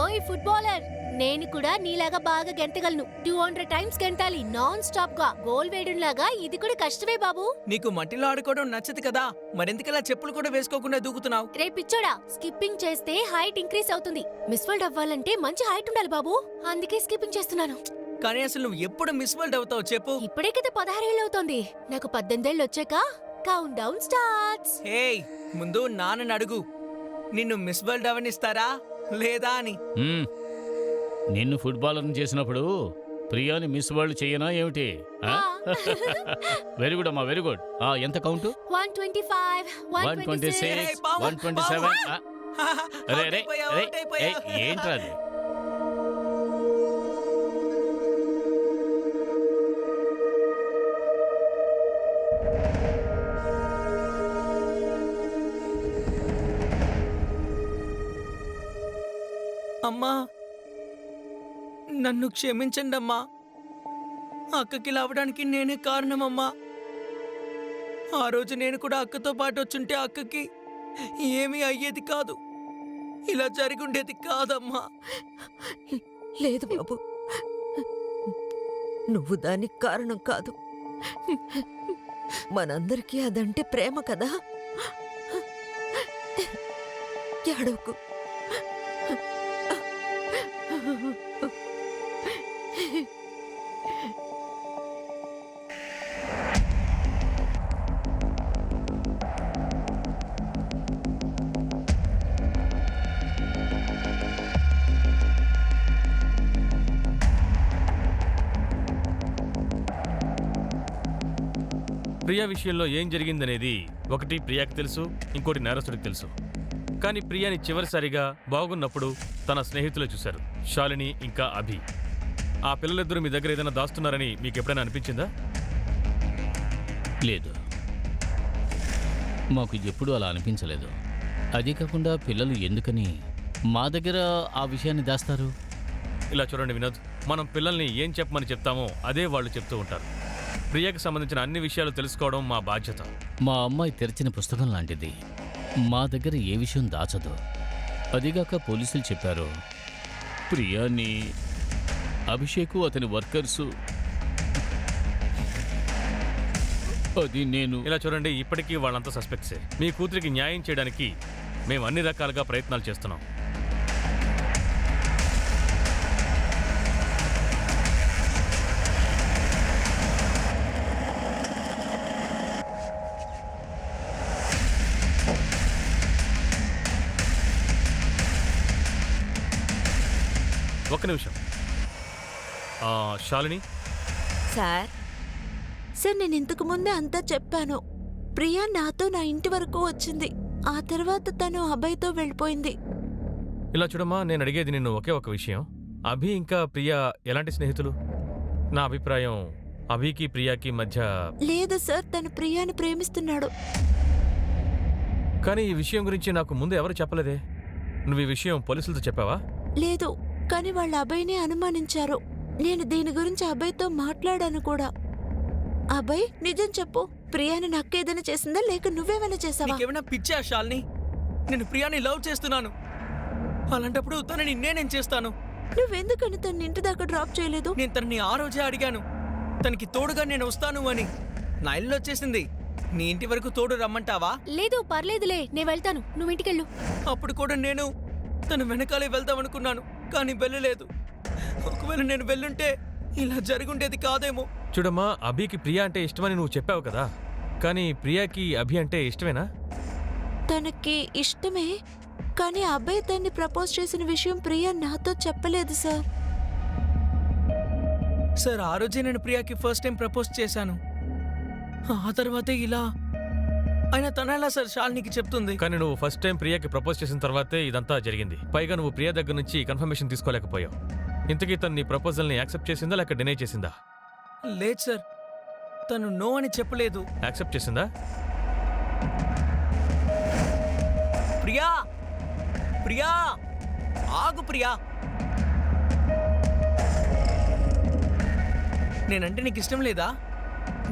ఓయ్ ఫుట్బాలర్, నేను కూడా నీలాగా బాగా గెంతగలను. 200 టైమ్స్ గెంతాలి నాన్ స్టాప్ గా. గోల్ వేయడంలాగా ఇది కూడా కష్టమే బాబు. నీకు మట్టిలో ఆడుకోవడం నచ్చదు కదా, మరెందుకలా చెప్పులు కూడా వేసుకోకుండా దూకుతున్నావు? రే పిచ్చోడా, స్కిప్పింగ్ చేస్తే హైట్ ఇంక్రీజ్ అవుతుంది. మిస్ వరల్డ్ అవ్వాలంటే మంచి హైట్ ఉండాలి బాబు, అందుకే స్కిప్పింగ్ చేస్తున్నాను. కానీ అసలు నువ్వు ఎప్పుడు మిస్ వరల్డ్ అవుతావు చెప్పు? ఇప్పుడే కదా 16 ఏళ్ళు అవుతోంది. నాకు 18 ఏళ్ళు వచ్చాక కౌంట్ డౌన్ స్టార్ట్స్. ఏయ్, ముందు నాన్నని అడుగు, నిన్ను మిస్ వరల్డ్ అవనిస్తారా లేదా అని. నిన్ను ఫుట్బాలర్ని చేసినప్పుడు ప్రియాని మిస్ వరల్డ్ చెయ్యనా ఏమిటి? వెరీ గుడ్ అమ్మా, వెరీ గుడ్. ఎంత కౌంట్? 125, 126, 127. అరే అరే ఏంట్రా అది? అమ్మా, నన్ను క్షమించండి అమ్మా. అక్కకి లావడానికి నేనే కారణమమ్మా. ఆ రోజు నేను కూడా అక్కతో పాటు వచ్చుంటే అక్కకి ఏమీ అయ్యేది కాదు, ఇలా జరిగి ఉండేది కాదమ్మా. లేదు బాబు, నువ్వు దానికి కారణం కాదు. మనందరికీ అదంటే ప్రేమ కదా. ఏడవకు. ప్రియా విషయంలో ఏం జరిగిందనేది ఒకటి ప్రియాకి తెలుసు, ఇంకోటి నేరస్తుడికి తెలుసు. కానీ ప్రియాని చివరిసారిగా బాగున్నప్పుడు తన స్నేహితులు చూశారు, శాలిని ఇంకా అభి. ఆ పిల్లలిద్దరూ మీ దగ్గర ఏదైనా దాస్తున్నారని మీకు ఎప్పుడైనా అనిపించిందా? లేదు, మాకు ఎప్పుడూ అలా అనిపించలేదు. అదే కాకుండా పిల్లలు ఎందుకని మా దగ్గర ఆ విషయాన్ని దాస్తారు? ఇలా చూడండి వినోద్, మనం పిల్లల్ని ఏం చెప్పమని చెప్తామో అదే వాళ్ళు చెప్తూ ఉంటారు. ప్రియకి సంబంధించిన అన్ని విషయాలు తెలుసుకోవడం మా బాధ్యత. మా అమ్మాయి తెరిచిన పుస్తకం లాంటిది. మా దగ్గర ఏ విషయం దాచదు. అదిగాక పోలీసులు చెప్పారు, ప్రియాని అభిషేకు అతని వర్కర్సు. అది నేను. ఇలా చూడండి, ఇప్పటికీ వాళ్ళంతా సస్పెక్ట్సే. మీ కూతురికి న్యాయం చేయడానికి మేము అన్ని రకాలుగా ప్రయత్నాలు చేస్తున్నాం. ఒక్క నిమిషం. శాలిని, సార్ నేను ఇంతకు ముందే అంతా చెప్పాను. ప్రియా నాతో నా ఇంటి వరకు వచ్చింది. ఆ తర్వాత తను అభయ్తో వెళ్ళిపోయింది. ఇలా చూడమ్మా, నేను అడిగేది నిన్ను ఒకే ఒక విషయం. అభి ఇంకా ప్రియా ఎలాంటి స్నేహితులు? నా అభిప్రాయం అభికి ప్రియాకి మధ్య. లేదు సార్, తను ప్రియాని ప్రేమిస్తున్నాడు. కానీ ఈ విషయం గురించి నాకు ముందు ఎవరు చెప్పలేదే. నువ్వు ఈ విషయం పోలీసులతో చెప్పావా? లేదు, కానీ వాళ్ళ అభయ్ని అనుమానించారు. నేను దీని గురించి అభయ్తో మాట్లాడాను కూడా. అభయ్, నిజం చెప్పు, ప్రియాని నాకేదైనా చేసిందా లేక నువ్వేమైనా చేసావా? నీకేమైనా పిచ్చా శాలిని? నేను ప్రియాని లవ్ చేస్తున్నాను. అలాంటప్పుడు తనని నేనేం చేస్తాను? నువ్వెందుకని తన ఇంటి దాకా డ్రాప్ చేయలేదు? నేను తనని ఆ రోజే అడిగాను, తనకి తోడుగా నేను వస్తాను అని. నా ఇల్లు వచ్చేసింది. నీ ఇంటి వరకు తోడు రమ్మంటావా? లేదు, పర్లేదులే, నేను వెళ్తాను, నువ్వు ఇంటికెళ్ళు. అప్పుడు కూడా నేను తన వెనకాలే వెళ్దామనుకున్నాను, కానీ వెళ్ళలేదు. ఒకవేళ నేను వెళ్ళుంటే ఇలా జరుగుండేది కాదేమో. చూడమ్మా, అభికి ప్రియా అంటే ఇష్టమని నువ్వు చెప్పావు కదా, కానీ ప్రియాకి అభి అంటే ఇష్టమేనా? తనకి ఇష్టమే, కానీ అబ్బాయి తన్ని ప్రపోజ్ చేసిన విషయం ప్రియా నాతో చెప్పలేదు సార్. సార్, ఆ రోజే నేను ప్రియాకి ఫస్ట్ టైం ప్రపోజ్ చేశాను. ఆ తర్వాతే ఇలా. అయినా తనలా సార్ శాలినికి చెప్తుంది? కానీ నువ్వు ఫస్ట్ టైం ప్రియాకి ప్రపోజ్ చేసిన తర్వాతే ఇదంతా జరిగింది. పైగా నువ్వు ప్రియా దగ్గర నుంచి కన్ఫర్మేషన్ తీసుకోలేకపోయావు. ఇంతకీ తను నీ ప్రపోజల్ని యాక్సెప్ట్ చేసిందా లేక డినై చేసిందా? లేదు సార్, తను నో అని చెప్పలేదు. యాక్సెప్ట్ చేసిందా? ప్రియా, ప్రియా, ఆగు ప్రియా. నేనంటే నీకు ఇష్టం లేదా?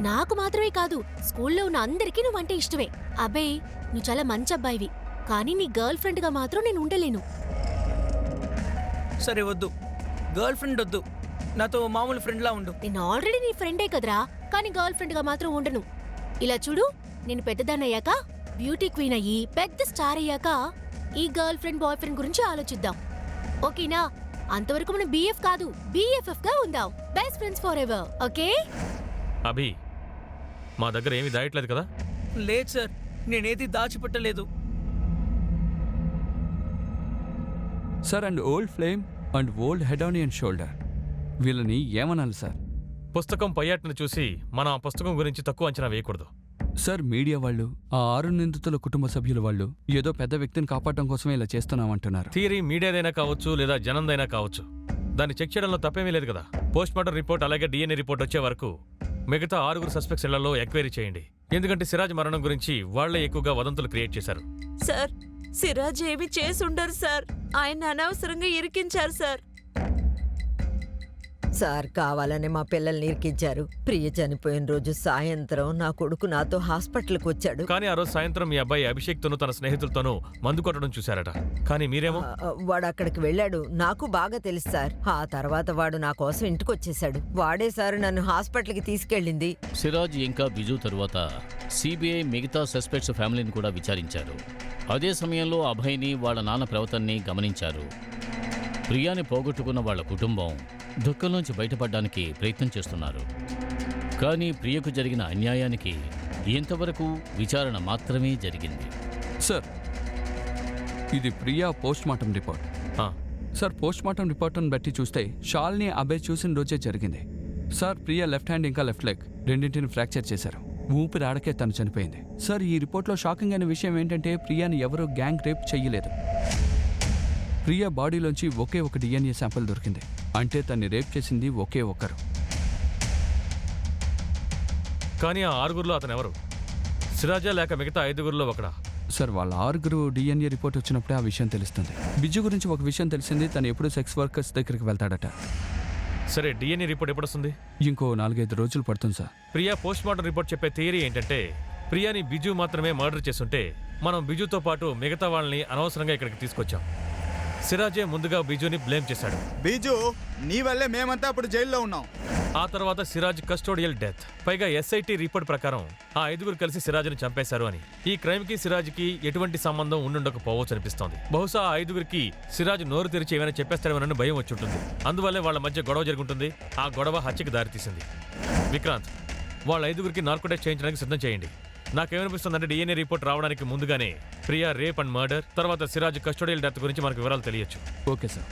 నాకు మాత్రమే కాదు, స్కూల్లో ఉన్న అందరికీ నువ్వంటే ఇష్టమే. అబ్బాయి, నువ్వు చాలా మంచి అబ్బాయివి, కానీ నీ గర్ల్ ఫ్రెండ్గా మాత్రం నేను ఉండలేను. సరే, వద్దు, గర్ల్ ఫ్రెండ్ వద్దు, నాతో మామూలు ఫ్రెండ్లా ఉండు. నేను ఆల్రెడీ నీ ఫ్రెండే కదరా, కానీ గర్ల్ ఫ్రెండ్గా మాత్రం ఉండను. ఇలా చూడు, నేను పెద్దదాన్నయ్యాక, బ్యూటీ క్వీన్ అయ్యి పెద్ద స్టార్ అయ్యాక ఈ గర్ల్ ఫ్రెండ్ బాయ్ ఫ్రెండ్ గురించి ఆలోచిద్దాం, ఓకేనా? అంతవరకు మనం BF కాదు, BFF గా ఉందాం, best friends for ever, okay? Abhi, మా దగ్గర ఏమీ దాయట్లేదు కదా? లేదు సార్, నేనేది దాచిపెట్టలేదు. Sir, and old flame and old head on and shoulder, వీళ్ళని ఏమనాలి సార్? పుస్తకం పయ్యాటను చూసి మనం ఆ పుస్తకం గురించి తక్కువ అంచనా వేయకూడదు. సార్, మీడియా వాళ్ళు, ఆ 6 నిందితుల కుటుంబ సభ్యుల వాళ్ళు ఏదో పెద్ద వ్యక్తిని కాపాడడం కోసమే ఇలా చేస్తున్నామంటున్నారు. థియరీ మీడియాదైనా కావచ్చు లేదా జనందైనా కావచ్చు, దాన్ని చెక్ చేయడంలో తప్పేమీ లేదు కదా. పోస్ట్ మార్టం రిపోర్ట్ అలాగే DNA రిపోర్ట్ వచ్చే వరకు మిగతా 6 సస్పెక్ట్స్ ఇళ్లలో ఎంక్వైరీ చేయండి. ఎందుకంటే సిరాజ్ మరణం గురించి వాళ్లే ఎక్కువగా వదంతులు క్రియేట్ చేశారు. సార్, సిరాజ్ ఏమి చేసుండరు సార్, ఆయన అనవసరంగా ఇరికించారు సార్. సార్, కావాలనే మా పిల్లల్ని ఇరికించారు. ప్రియ చనిపోయిన రోజు సాయంత్రం నా కొడుకు నాతో హాస్పిటల్కి వచ్చాడు. కానీ ఆ రోజు సాయంత్రం మీ అబ్బాయి అభిషేక్ తోనూ తన స్నేహితులతోనూ మందు కొట్టడం చూశారట. కానీ మీరేమో. వాడు అక్కడికి వెళ్ళాడు, నాకు బాగా తెలుసు సార్. ఆ తర్వాత వాడు నా కోసం ఇంటికొచ్చేశాడు. వాడే సార్ నన్ను హాస్పిటల్కి తీసుకెళ్ళింది. సిరాజ్ ఇంకా బిజు తరువాత CBI మిగతా సస్పెక్ట్స్ ఫ్యామిలీని కూడా విచారించారు. అదే సమయంలో అభయ్ని వాళ్ళ నాన్న ప్రవర్తనని గమనించారు. ప్రియాని పోగొట్టుకున్న వాళ్ళ కుటుంబం దుఃఖంలోంచి బయటపడడానికి ప్రయత్నం చేస్తున్నారు. కానీ ప్రియకు జరిగిన అన్యాయానికి ఇంతవరకు విచారణ మాత్రమే జరిగింది. సార్, ఇది Priya post mortem report. Sir, post mortem రిపోర్ట్ను బట్టి చూస్తే షాల్ని అభయ్ చూసిన రోజే జరిగింది. సార్, ప్రియా లెఫ్ట్ హ్యాండ్ ఇంకా లెఫ్ట్ లెగ్ రెండింటిని ఫ్రాక్చర్ చేశారు. ఊపిరి ఆడకే తను చనిపోయింది. సార్, ఈ రిపోర్ట్లో షాకింగ్ అయిన విషయం ఏంటంటే ప్రియాని ఎవరూ గ్యాంగ్ రేప్ చెయ్యలేదు. ప్రియా బాడీలోంచి ఒకే ఒక DNA శాంపిల్ దొరికింది. అంటే తన్ని రేప్ చేసింది ఒకే ఒకరు. కానీ ఆ 6గురిలో అతను ఎవరు? సిరాజా లేక మిగతా 5గురిలో ఒకడా? సార్, వాళ్ళ 6 DNA రిపోర్ట్ వచ్చినప్పుడే ఆ విషయం తెలుస్తుంది. బిజు గురించి ఒక విషయం తెలిసింది, తను ఎప్పుడు సెక్స్ వర్కర్స్ దగ్గరికి వెళ్తాడట. సరే, డిఎన్ఏ రిపోర్ట్ ఎప్పుడు వస్తుంది? ఇంకో 4-5 రోజులు పడుతుంది sir. Priya post mortem report చెప్పే థియరీ ఏంటంటే ప్రియాని బిజు మాత్రమే మర్డర్ చేస్తుంటే మనం బిజుతో పాటు మిగతా వాళ్ళని అనవసరంగా ఇక్కడికి తీసుకొచ్చాం. సిరాజే ముందుగా బిజుని బ్లేమ్ చేశాడు. బీజు నీ వల్లే మేమంతా అప్పుడు జైల్లో ఉన్నాం. ఆ తర్వాత సిరాజ్ కస్టోడియల్ డెత్. పైగా ఎస్ఐటి రిపోర్ట్ ప్రకారం ఆ 5గురు కలిసి సిరాజ్ని చంపేశారు అని. ఈ క్రైమ్ కి సిరాజ్కి ఎటువంటి సంబంధం ఉండుండకపోవచ్చు అనిపిస్తోంది. బహుశా ఆ 5గురికి సిరాజ్ నోరు తెరిచి ఏమైనా చెప్పేస్తాడేమోనని భయం వచ్చి ఉంటుంది. అందువల్లే వాళ్ళ మధ్య గొడవ జరుగుతుంది. ఆ గొడవ హత్యకి దారితీసింది. విక్రాంత్, వాళ్ళ 5గురికి నార్కోటెస్ట్ చేయించడానికి సిద్ధం చేయండి. నాకేమనిపిస్తుందంటే డిఎన్ఏ రిపోర్ట్ రావడానికి ముందుగానే ప్రియా రేప్ అండ్ మర్డర్, తర్వాత సిరాజ్ కస్టోడియల్ డెత్ గురించి మనకు వివరాలు తెలియచ్చు. Okay sir.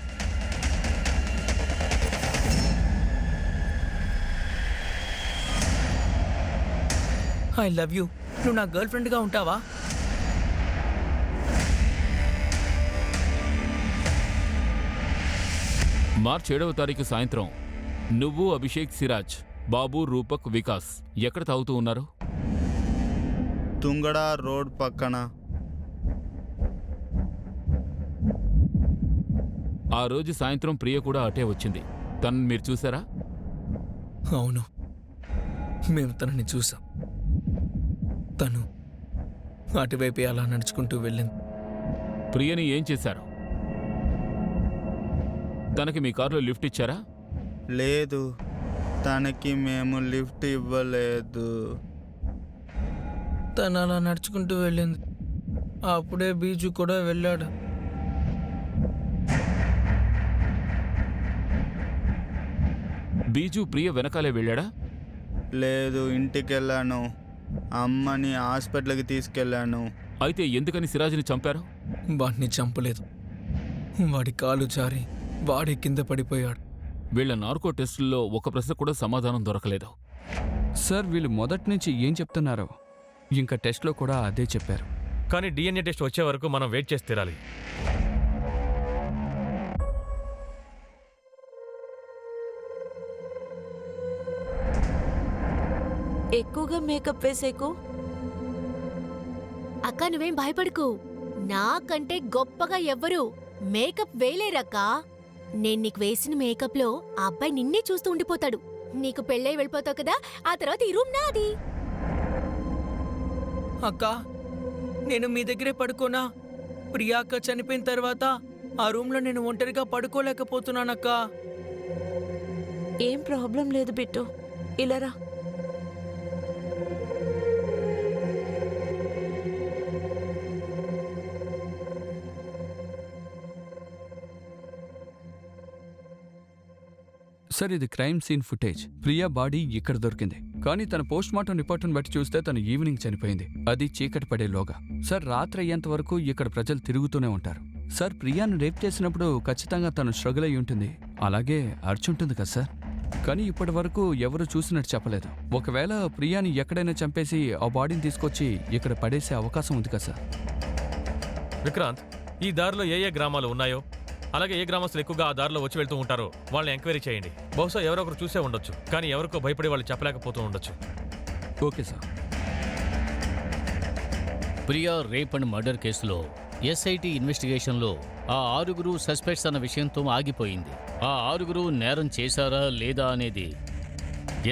I love you. నువ్వు నా గర్ల్ ఫ్రెండ్గా ఉంటావా? మార్చి 7వ తారీఖు సాయంత్రం నువ్వు, అభిషేక్, సిరాజ్, బాబు, రూపక్, వికాస్ ఎక్కడ తాగుతూ ఉన్నారు? తుంగడ రోడ్ పక్కన. ఆ రోజు సాయంత్రం ప్రియ కూడా అటే వచ్చింది. తనని మీరు చూసారా? అవును, మేము తనని చూసాం. తను అటువైపే అలా నడుచుకుంటూ వెళ్ళింది. ప్రియని ఏం చేశారు? తనకి మీ కారులో లిఫ్ట్ ఇచ్చారా? లేదు, తనకి మేము లిఫ్ట్ ఇవ్వలేదు. తను అలా నడుచుకుంటూ వెళ్ళింది. అప్పుడే బీజు కూడా వెళ్ళాడు. బీజు ప్రియ వెనకాలే వెళ్ళాడా? లేదు, ఇంటికి వెళ్ళాను. అమ్మని హాస్పిటల్కి తీసుకెళ్ళాను. అయితే ఎందుకని సిరాజ్ని చంపారు? వాడిని చంపలేదు. వాడి కాలు జారి వాడి కింద పడిపోయాడు. వీళ్ళ నార్కో టెస్టుల్లో ఒక ప్రశ్న కూడా సమాధానం దొరకలేదు. సార్, వీళ్ళు మొదటి నుంచి ఏం చెప్తున్నారో ఇంకా టెస్ట్లో కూడా అదే చెప్పారు. కానీ డిఎన్ఏ టెస్ట్ వచ్చే వరకు మనం వెయిట్ చేసి తీరాలి. ఎక్కువగా మేకప్ వేసేకు. అక్క నువ్వేం భయపడకు. నాకంటే గొప్పగా ఎవ్వరు మేకప్ వేయలేరక్కా. నేను నీకు వేసిన మేకప్లో ఆ అబ్బాయి నిన్నే చూస్తూ ఉండిపోతాడు. నీకు పెళ్ళై వెళ్ళిపోతావు కదా, ఆ తర్వాత ఈ రూమ్ నాది. అక్క, నేను మీ దగ్గరే పడుకోనా? ప్రియాక్క చనిపోయిన తర్వాత ఆ రూమ్లో నేను ఒంటరిగా పడుకోలేకపోతున్నానక్క. ఏం ప్రాబ్లం లేదు బిట్టు, ఇలారా. సార్, ఇది crime scene footage. Priya body ఇక్కడ దొరికింది, కానీ తన పోస్ట్ మార్టం రిపోర్ట్ను బట్టి చూస్తే తను ఈవినింగ్ చనిపోయింది. అది చీకటి పడేలోగా. సార్, రాత్రి అయ్యేంత వరకు ఇక్కడ ప్రజలు తిరుగుతూనే ఉంటారు. సార్, ప్రియాను రేప్ చేసినప్పుడు ఖచ్చితంగా తను స్ట్రగుల్ అయి ఉంటుంది, అలాగే అర్చుంటుంది కదా సార్. కానీ ఇప్పటి వరకు ఎవరు చూసినట్టు చెప్పలేదు. ఒకవేళ ప్రియాని ఎక్కడైనా చంపేసి ఆ బాడీని తీసుకొచ్చి ఇక్కడ పడేసే అవకాశం ఉంది కదా సార్. విక్రాంత్, ఈ దారిలో ఏ ఏ గ్రామాలు ఉన్నాయో, అలాగే ఏ గ్రామస్తులు ఎక్కువగా ఆ దారిలో వచ్చి వెళ్తూ ఉంటారో వాళ్ళని ఎంక్వైరీ చేయండి. బహుశా ఎవరో ఒకరు చూసే ఉండొచ్చు, కానీ ఎవరికో భయపడి వాళ్ళు చెప్పలేకపోతూ ఉండొచ్చు. Okay sir. Priya rape and murder కేసులో ఎస్ఐటి ఇన్వెస్టిగేషన్లో ఆ 6గురు సస్పెక్ట్స్ అన్న విషయంతో ఆగిపోయింది. ఆ 6గురు నేరం చేశారా లేదా అనేది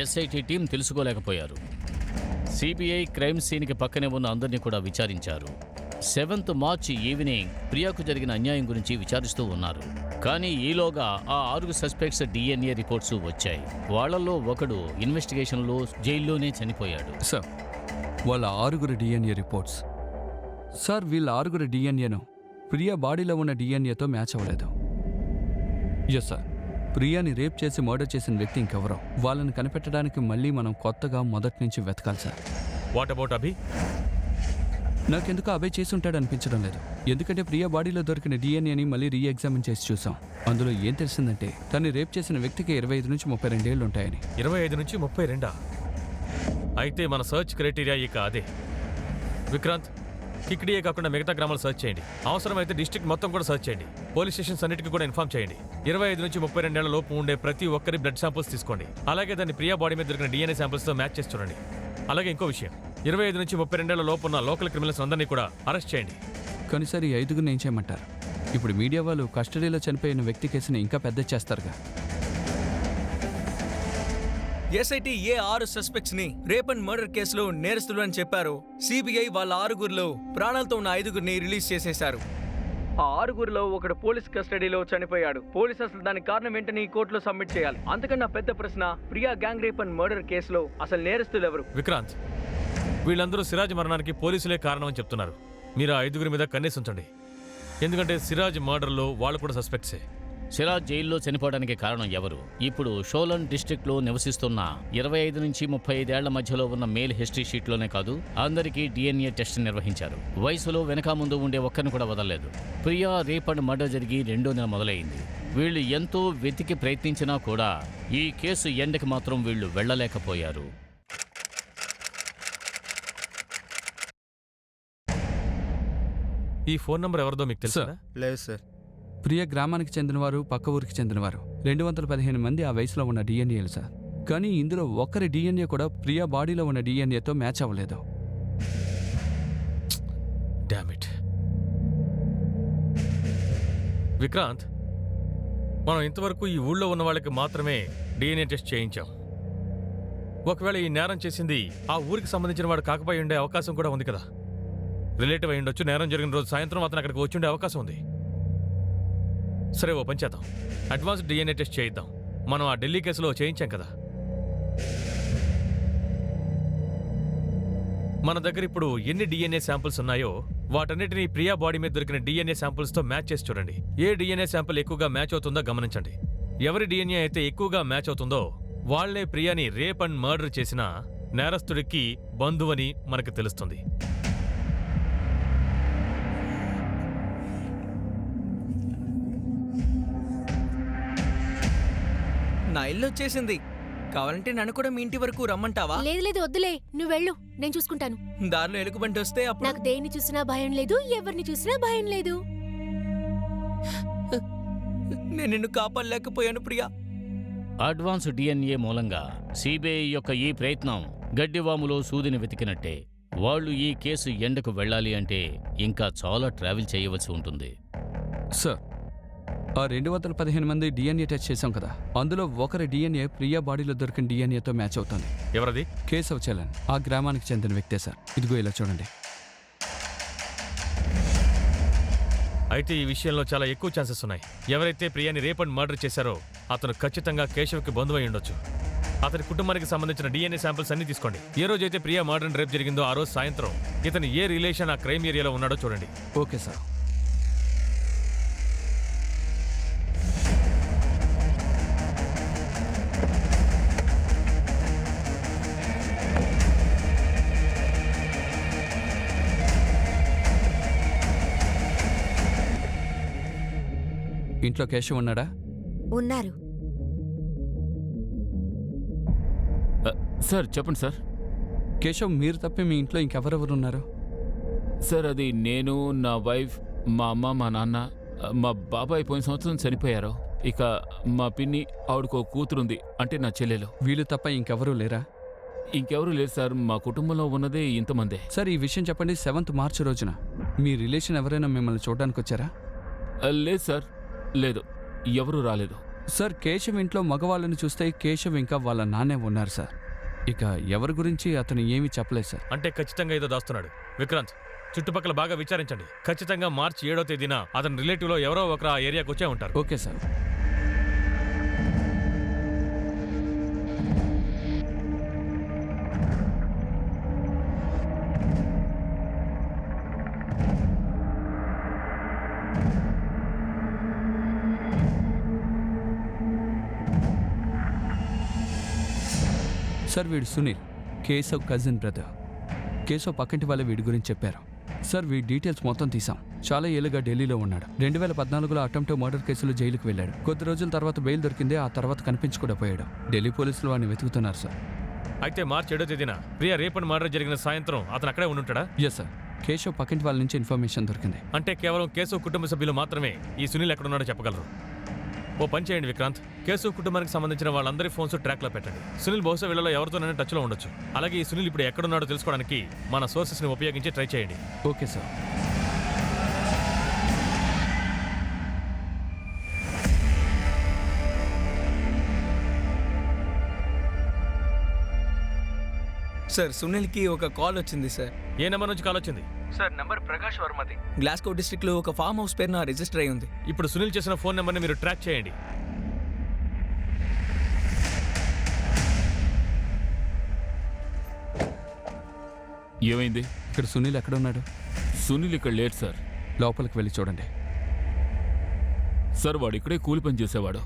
ఎస్ఐటి టీం తెలుసుకోలేకపోయారు. సిబిఐ క్రైమ్ సీన్కి పక్కనే ఉన్న అందరినీ కూడా విచారించారు. 7th మార్చ్ ఈవినింగ్ ప్రియాకు జరిగిన అన్యాయం గురించి విచారిస్తూ ఉన్నారు. కానీ ఈలోగా ఆ 6 సస్పెక్ట్స్ డిఎన్ఏ రిపోర్ట్స్ వచ్చాయి. వాళ్లలో ఒకడు ఇన్వెస్టిగేషన్లో జైల్లోనే చనిపోయాడు. సార్, వాళ్ళ 6గురు డిఎన్ఏ రిపోర్ట్స్. సార్, వీళ్ళ 6గురు డిఎన్ఏను ప్రియా బాడీలో ఉన్న డిఎన్ఏతో మ్యాచ్ అవ్వలేదు. ఎస్ సార్, ప్రియాని రేప్ చేసి మర్డర్ చేసిన వ్యక్తి ఇంకెవరో. వాళ్ళని కనిపెట్టడానికి మళ్ళీ మనం కొత్తగా మొదటి నుంచి వెతకాలి సార్. వాట్ అబౌట్ అభి? నాకెందుకు అభయ్ చేసి ఉంటాడు అనిపించడం లేదు. ఎందుకంటే ప్రియా బాడీలో దొరికిన డిఎన్ఏని మళ్ళీ రీఎగ్జామిన్ చేసి చూసాం. అందులో ఏం తెలిసిందంటే తను రేప్ చేసిన వ్యక్తికి 25 నుంచి 32 ఏళ్ళు ఉంటాయని. 25 నుంచి 32? అయితే మన సర్చ్ క్రైటీరియా ఇక అదే. విక్రాంత్, కిక్డియే కాకుండా మిగతా గ్రామాలు సర్చ్ చేయండి. అవసరమైతే డిస్ట్రిక్ట్ మొత్తం కూడా సర్చ్ చేయండి. పోలీస్ స్టేషన్స్ అన్నిటికీ కూడా ఇన్ఫార్మ్ చేయండి. 25 నుంచి 32 ఏళ్ల లోపు ఉండే ప్రతి ఒక్కరి బ్లడ్ శాంపుల్స్ తీసుకోండి. అలాగే దాన్ని ప్రియా బాడీ మీద దొరికిన డిఎన్ఏ శాంపుల్స్తో మ్యాచ్ చేసి చూడండి. అలాగే ఇంకో విషయం, 25 నుంచి 32 ఏళ్ల లోపు ఉన్న లోకల్ క్రిమినల్స్ అందరినీ కూడా అరెస్ట్ చేయండి. కానీ సార్, ఈ 5గురిని ఏం చేయమంటారు? ఇప్పుడు మీడియా వాళ్ళు కస్టడీలో చనిపోయిన వ్యక్తి కేసుని ఇంకా పెద్ద చేస్తారుగా. ఎస్ఐటి ఏ 6 సస్పెక్ట్స్ ని రేప్ అండ్ మర్డర్ కేసులో నేరస్తులు అని చెప్పారు. సిబిఐ వాళ్ళ 6గురిలో ప్రాణాలతో ఉన్న 5గురిని రిలీజ్ చేసేశారు. ఆ 6గురిలో ఒకడు పోలీస్ కస్టడీలో చనిపోయాడు. పోలీస్ అసలు దానికి కారణం ఏంటని ఈ కోర్టులో సబ్మిట్ చేయాలి. అంతకన్నా పెద్ద ప్రశ్న, Priya gang rape and murder కేసులో అసలు నేరస్తులు ఎవరు? విక్రాంత్, వీళ్ళందరూ సిరాజ్ మరణానికి పోలీసులే కారణం అని చెప్తున్నారు. మీరు ఆ 5గురి మీద కన్నేసి ఉంచండి. ఎందుకంటే సిరాజ్ మర్డర్లో వాళ్ళు కూడా సస్పెక్ట్సే. సిరాజ్ జైల్లో చనిపోవడానికి కారణం ఎవరు? ఇప్పుడు షోలన్ డిస్ట్రిక్ట్లో నివసిస్తున్న 25 నుంచి 35 ఏళ్ల మధ్యలో ఉన్న మేల్ హిస్టరీ షీట్లోనే కాదు, అందరికీ DNA టెస్ట్ నిర్వహించారు. వయసులో వెనక ముందు ఉండే ఒక్కరిని కూడా వదలలేదు. ప్రియా రేప్ అండ్ మర్డర్ జరిగి 2వ నెల మొదలైంది. వీళ్ళు ఎంతో వెతికి ప్రయత్నించినా కూడా ఈ కేసు ఎండకి మాత్రం వీళ్ళు వెళ్ళలేకపోయారు. ఈ ఫోన్ నంబర్ ఎవరిదో మీకు తెలుసా? లేదు సార్. ప్రియ గ్రామానికి చెందినవారు, పక్క ఊరికి చెందినవారు. 215 మంది ఆ వయసులో ఉన్న డిఎన్ఏలు సార్. కానీ ఇందులో ఒక్కరి డిఎన్ఏ కూడా ప్రియా బాడీలో ఉన్న డిఎన్ఏతో మ్యాచ్ అవ్వలేదు. Damn it. విక్రాంత్, మనం ఇంతవరకు ఈ ఊళ్ళో ఉన్న వాళ్ళకి మాత్రమే DNA టెస్ట్ చేయించాం. ఒకవేళ ఈ నేరం చేసింది ఆ ఊరికి సంబంధించిన వాడు కాకపోయి ఉండే అవకాశం కూడా ఉంది కదా. రిలేటివ్ అయి ఉండొచ్చు. నేరం జరిగిన రోజు సాయంత్రం అతను అక్కడికి వచ్చి ఉండే అవకాశం ఉంది. సరే, ఓ పని చేద్దాం. అడ్వాన్స్ DNA టెస్ట్ చేయిద్దాం. మనం ఆ ఢిల్లీ కేసులో చేయించాం కదా. మన దగ్గర ఇప్పుడు ఎన్ని DNA శాంపుల్స్ ఉన్నాయో వాటన్నిటిని ప్రియా బాడీ మీద దొరికిన DNA శాంపుల్స్తో మ్యాచ్ చేసి చూడండి. ఏ DNA శాంపుల్ ఎక్కువగా మ్యాచ్ అవుతుందో గమనించండి. ఎవరి DNA అయితే ఎక్కువగా మ్యాచ్ అవుతుందో వాళ్లే ప్రియాని రేప్ అండ్ మర్డర్ చేసిన నేరస్తుడికి బంధువని మనకు తెలుస్తుంది. నా ఇల్లు వచ్చేసింది. కావాలంటే నన్ను కూడా మీ ఇంటి వరకు రమ్మంటావా? లేదు లేదు, వద్దులే, నువ్వు వెళ్ళు, నేను చూసుకుంటాను. దారిలో ఎలుగుబంటి వస్తే అప్పుడు నాకు దేన్ని చూసినా భయం లేదు, ఎవరిని చూసినా భయం లేదు. నేను నిన్ను కాపాడలేకపోయాను ప్రియా. అడ్వాన్స్ DNA మూలంగా సిబిఐ యొక్క ఈ ప్రయత్నం గడ్డివాములో సూదిని వెతికినట్టే. వాళ్ళు ఈ కేసు ఎండకు వెళ్ళాలి అంటే ఇంకా చాలా ట్రావెల్ చేయవలసి ఉంటుంది. సార్, ఆ 215 మంది డిఎన్ఏ టెస్ట్ చేశాం కదా, అందులో ఒకరి డిఎన్ఏ ప్రియా బాడీలో దొరికిన డిఎన్ఏతో మ్యాచ్ అవుతుంది. ఎవరది? కేశవ్ చలన్, ఆ గ్రామానికి చెందిన వ్యక్తే సార్. ఇదిగో ఇలా చూడండి. అయితే ఈ విషయంలో చాలా ఎక్కువ ఛాన్సెస్ ఉన్నాయి. ఎవరైతే ప్రియాని రేప్ అండ్ మర్డర్ చేశారో అతను ఖచ్చితంగా కేశవ్కి బంధువై ఉండొచ్చు. అతని కుటుంబానికి సంబంధించిన DNA శాంపిల్స్ అన్ని తీసుకోండి. ఏ రోజైతే ప్రియా మర్డర్ అండ్ రేప్ జరిగిందో ఆ రోజు సాయంత్రం ఇతను ఏ రిలేషన్ ఆ క్రైమ్ ఏరియాలో ఉన్నాడో చూడండి. Okay sir. ఇంట్లో కేశవ్ ఉన్నాడా? ఉన్నారు. సార్ చెప్పండి సార్. కేశవ్, మీరు తప్పి మీ ఇంట్లో ఇంకెవరెవరు ఉన్నారు? సార్, అది నేను, నా వైఫ్, మా అమ్మ, మా నాన్న, మా బాబాయ్ పోయిన సంవత్సరం చనిపోయారు. ఇక మా పిన్ని, ఆవిడకో కూతురుంది, అంటే నా చెల్లెలు. వీళ్ళు తప్ప ఇంకెవరూ లేరా? ఇంకెవరూ లేరు సార్. మా కుటుంబంలో ఉన్నదే ఇంతమందే. సార్, ఈ విషయం చెప్పండి. 7th మార్చి రోజున మీ రిలేషన్ ఎవరైనా మిమ్మల్ని చూడడానికి వచ్చారా? లేదు సార్, లేదు, ఎవరూ రాలేదు. సార్, కేశవ్ ఇంట్లో మగవాళ్ళని చూస్తే కేశవ్ ఇంకా వాళ్ళ నాన్నే ఉన్నారు సార్. ఇక ఎవరి గురించి అతను ఏమీ చెప్పలేదు సార్. అంటే ఖచ్చితంగా ఏదో దాస్తున్నాడు. విక్రాంత్, చుట్టుపక్కల బాగా విచారించండి. ఖచ్చితంగా మార్చి 7వ తేదీన అతని రిలేటివ్లో ఎవరో ఒకరు ఆ ఏరియాకి వచ్చే ఉంటారు. Okay sir. సార్, వీడు సునీల్, కేశవ్ కజిన్ బ్రదర్. కేశవ్ పక్కింటి వాళ్ళ వీడి గురించి చెప్పారు. సార్, వీడి డీటెయిల్స్ మొత్తం తీసాం. చాలా ఏళ్ళుగా ఢిల్లీలో ఉన్నాడు. 2014లో అటెంప్ట్ మర్డర్ కేసులో జైలుకు వెళ్ళాడు. కొద్ది రోజుల తర్వాత బెయిల్ దొరికింది. ఆ తర్వాత కనిపించకుండా పోయాడు. ఢిల్లీ పోలీసులు వాడిని వెతుకుతున్నారు సార్. అయితే మార్చి 7వ తేదీన ప్రియా రేప్ అండ్ మర్డర్ జరిగిన సాయంత్రం అతను అక్కడే ఉండుంటాడా? Yes sir. కేశవ్ పక్కింటి వాళ్ళ నుంచి ఇన్ఫర్మేషన్ దొరికింది. అంటే కేవలం కేశవ్ కుటుంబ సభ్యులు మాత్రమే ఈ సునీల్ ఎక్కడున్నాడో చెప్పగలరు. ఓ పని చేయండి విక్రాంత్, కేశవ్ కుటుంబానికి సంబంధించిన వాళ్ళందరి ఫోన్స్ ట్రాక్లో పెట్టండి. సునీల్ బహుశా వీళ్ళలో ఎవరితోనైనా టచ్లో ఉండొచ్చు. అలాగే ఈ సునీల్ ఇప్పుడు ఎక్కడున్నాడో తెలుసుకోవడానికి మన సోర్సెస్ని ఉపయోగించి ట్రై చేయండి. Okay sir. సార్ సునీల్కి ఒక కాల్ వచ్చింది సార్. ఏ నెంబర్ నుంచి కాల్ వచ్చింది? సార్ నంబర్ ప్రకాష్ వర్మది. గ్లాస్గో డిస్ట్రిక్ట్లో ఒక ఫామ్ హౌస్ పేరున రిజిస్టర్ అయి ఉంది. ఇప్పుడు సునీల్ చేసిన ఫోన్ నెంబర్ని మీరు ట్రాక్ చేయండి. ఏమైంది? ఇక్కడ సునీల్ ఎక్కడ ఉన్నాడు? సునీల్ ఇక్కడ లేడు సార్. లోపలికి వెళ్ళి చూడండి. సార్ వాడు ఇక్కడే కూలి పని చేసేవాడు.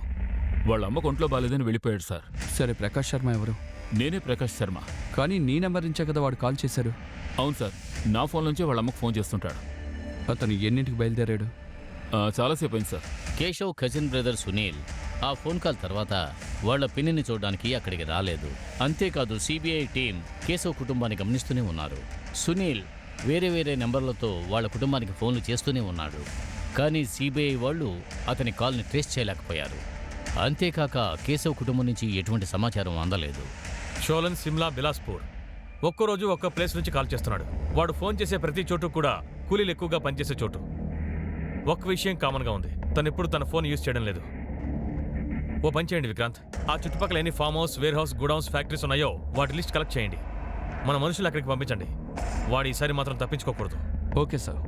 వాళ్ళ అమ్మకు ఒంట్లో బాలేదని వెళ్ళిపోయాడు సార్. సరే, ప్రకాష్ శర్మ ఎవరు? నేనే ప్రకాష్ శర్మ. కానీ నీ నెంబర్ నుంచే కదా వాడు కాల్ చేశాడు. అవును సార్, నా ఫోన్ నుంచే వాళ్ళ అమ్మకు ఫోన్ చేస్తుంటాడు. అతను ఎన్నింటికి బయలుదేరాడు? చాలాసేపు అయింది sir. Keshav cousin brother Sunil ఆ ఫోన్ కాల్ తర్వాత వాళ్ల పిన్నిని చూడడానికి అక్కడికి రాలేదు. అంతేకాదు సిబిఐ టీం కేశవ్ కుటుంబాన్ని గమనిస్తూనే ఉన్నారు. సునీల్ వేరే వేరే నెంబర్లతో వాళ్ళ కుటుంబానికి ఫోన్లు చేస్తూనే ఉన్నాడు. కానీ సిబిఐ వాళ్ళు అతని కాల్ని ట్రేస్ చేయలేకపోయారు. అంతేకాక కేశవ్ కుటుంబం నుంచి ఎటువంటి సమాచారం అందలేదు. షోలన్, సిమ్లా, బిలాస్పూర్ ఒక్కరోజు ఒక్క ప్లేస్ నుంచి కాల్ చేస్తున్నాడు. వాడు ఫోన్ చేసే ప్రతి చోటు కూడా కూలీలు ఎక్కువగా పనిచేసే చోటు. ఒక్క విషయం కామన్గా ఉంది, తను ఎప్పుడు తన ఫోన్ యూజ్ చేయడం లేదు. ఓ పని చేయండి విక్రాంత్, ఆ చుట్టుపక్కల ఎన్ని farm house, warehouse, godowns, factories ఉన్నాయో వాటి లిస్ట్ కలెక్ట్ చేయండి. మన మనుషులు అక్కడికి పంపించండి. వాడు ఈసారి మాత్రం తప్పించుకోకూడదు. Okay sir.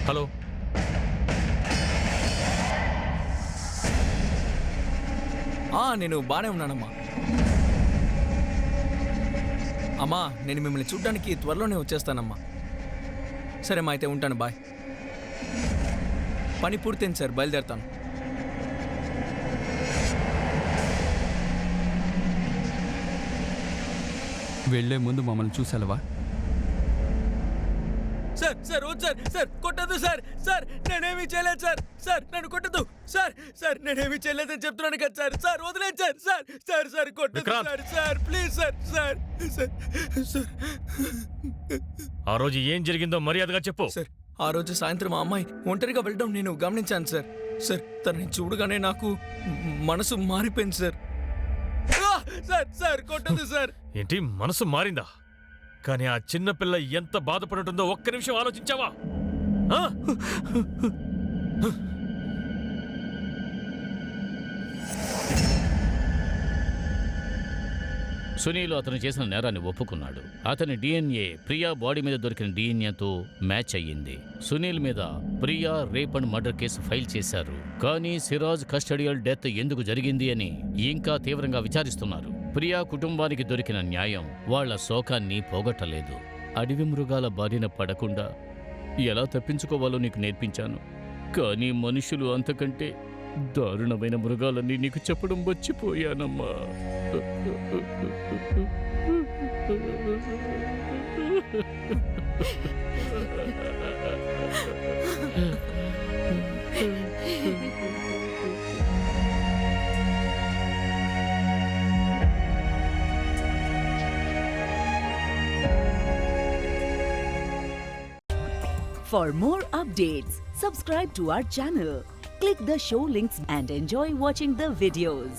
హలో, నేను బాగానే ఉన్నానమ్మా. అమ్మా, నేను మిమ్మల్ని చూడ్డానికి త్వరలోనే వచ్చేస్తానమ్మా. సరే అమ్మా, అయితే ఉంటాను, బాయ్. పని పూర్తయింది సార్, బయలుదేరుతాను. వెళ్లే ముందు మమ్మల్ని చూసేలవా? సార్ సార్ వద్దు సార్, సార్ కొట్టద్దు సార్, సార్ నేనేమీ చేయలేదు సార్, సార్ నన్ను కొట్టద్దు సార్, సార్ నేనేమీ చేయలేదని చెప్తున్నాను కదా సార్, సార్ వదిలేదు సార్, సార్ సార్ సార్ కొట్టద్దు sir, sir please sir, sir sir sir. ఆ రోజు ఏం జరిగిందో మర్యాదగా చెప్పు. సార్, ఆ రోజు సాయంత్రం ఆ అమ్మాయి ఒంటరిగా వెళ్ళడం నేను గమనించాను సార్. సార్ తనని చూడగానే నాకు మనసు మారిపోయింది సార్. సార్ సార్ కొట్టదు సార్. ఏంటి, మనసు మారిందా? కానీ ఆ చిన్నపిల్ల ఎంత బాధపడుతుందో ఒక్క నిమిషం ఆలోచించావా? సునీల్ అతను చేసిన నేరాన్ని ఒప్పుకున్నాడు. అతని డిఎన్ఏ ప్రియా బాడీ మీద దొరికిన డిఎన్ఏతో మ్యాచ్ అయ్యింది. సునీల్ మీద Priya rape and murder case file చేశారు. కానీ సిరాజ్ కస్టడియల్ డెత్ ఎందుకు జరిగింది అని ఇంకా తీవ్రంగా విచారిస్తున్నారు. ప్రియా కుటుంబానికి దొరికిన న్యాయం వాళ్ల శోకాన్ని పోగొట్టలేదు. అడవి మృగాల బారిన పడకుండా ఎలా తప్పించుకోవాలో నీకు నేర్పించాను. కానీ మనుషులు అంతకంటే దారుణమైన మృగాలన్నీ నీకు చెప్పడం మర్చిపోయానమ్మా. For more updates, subscribe to our channel, click the show links and enjoy watching the videos.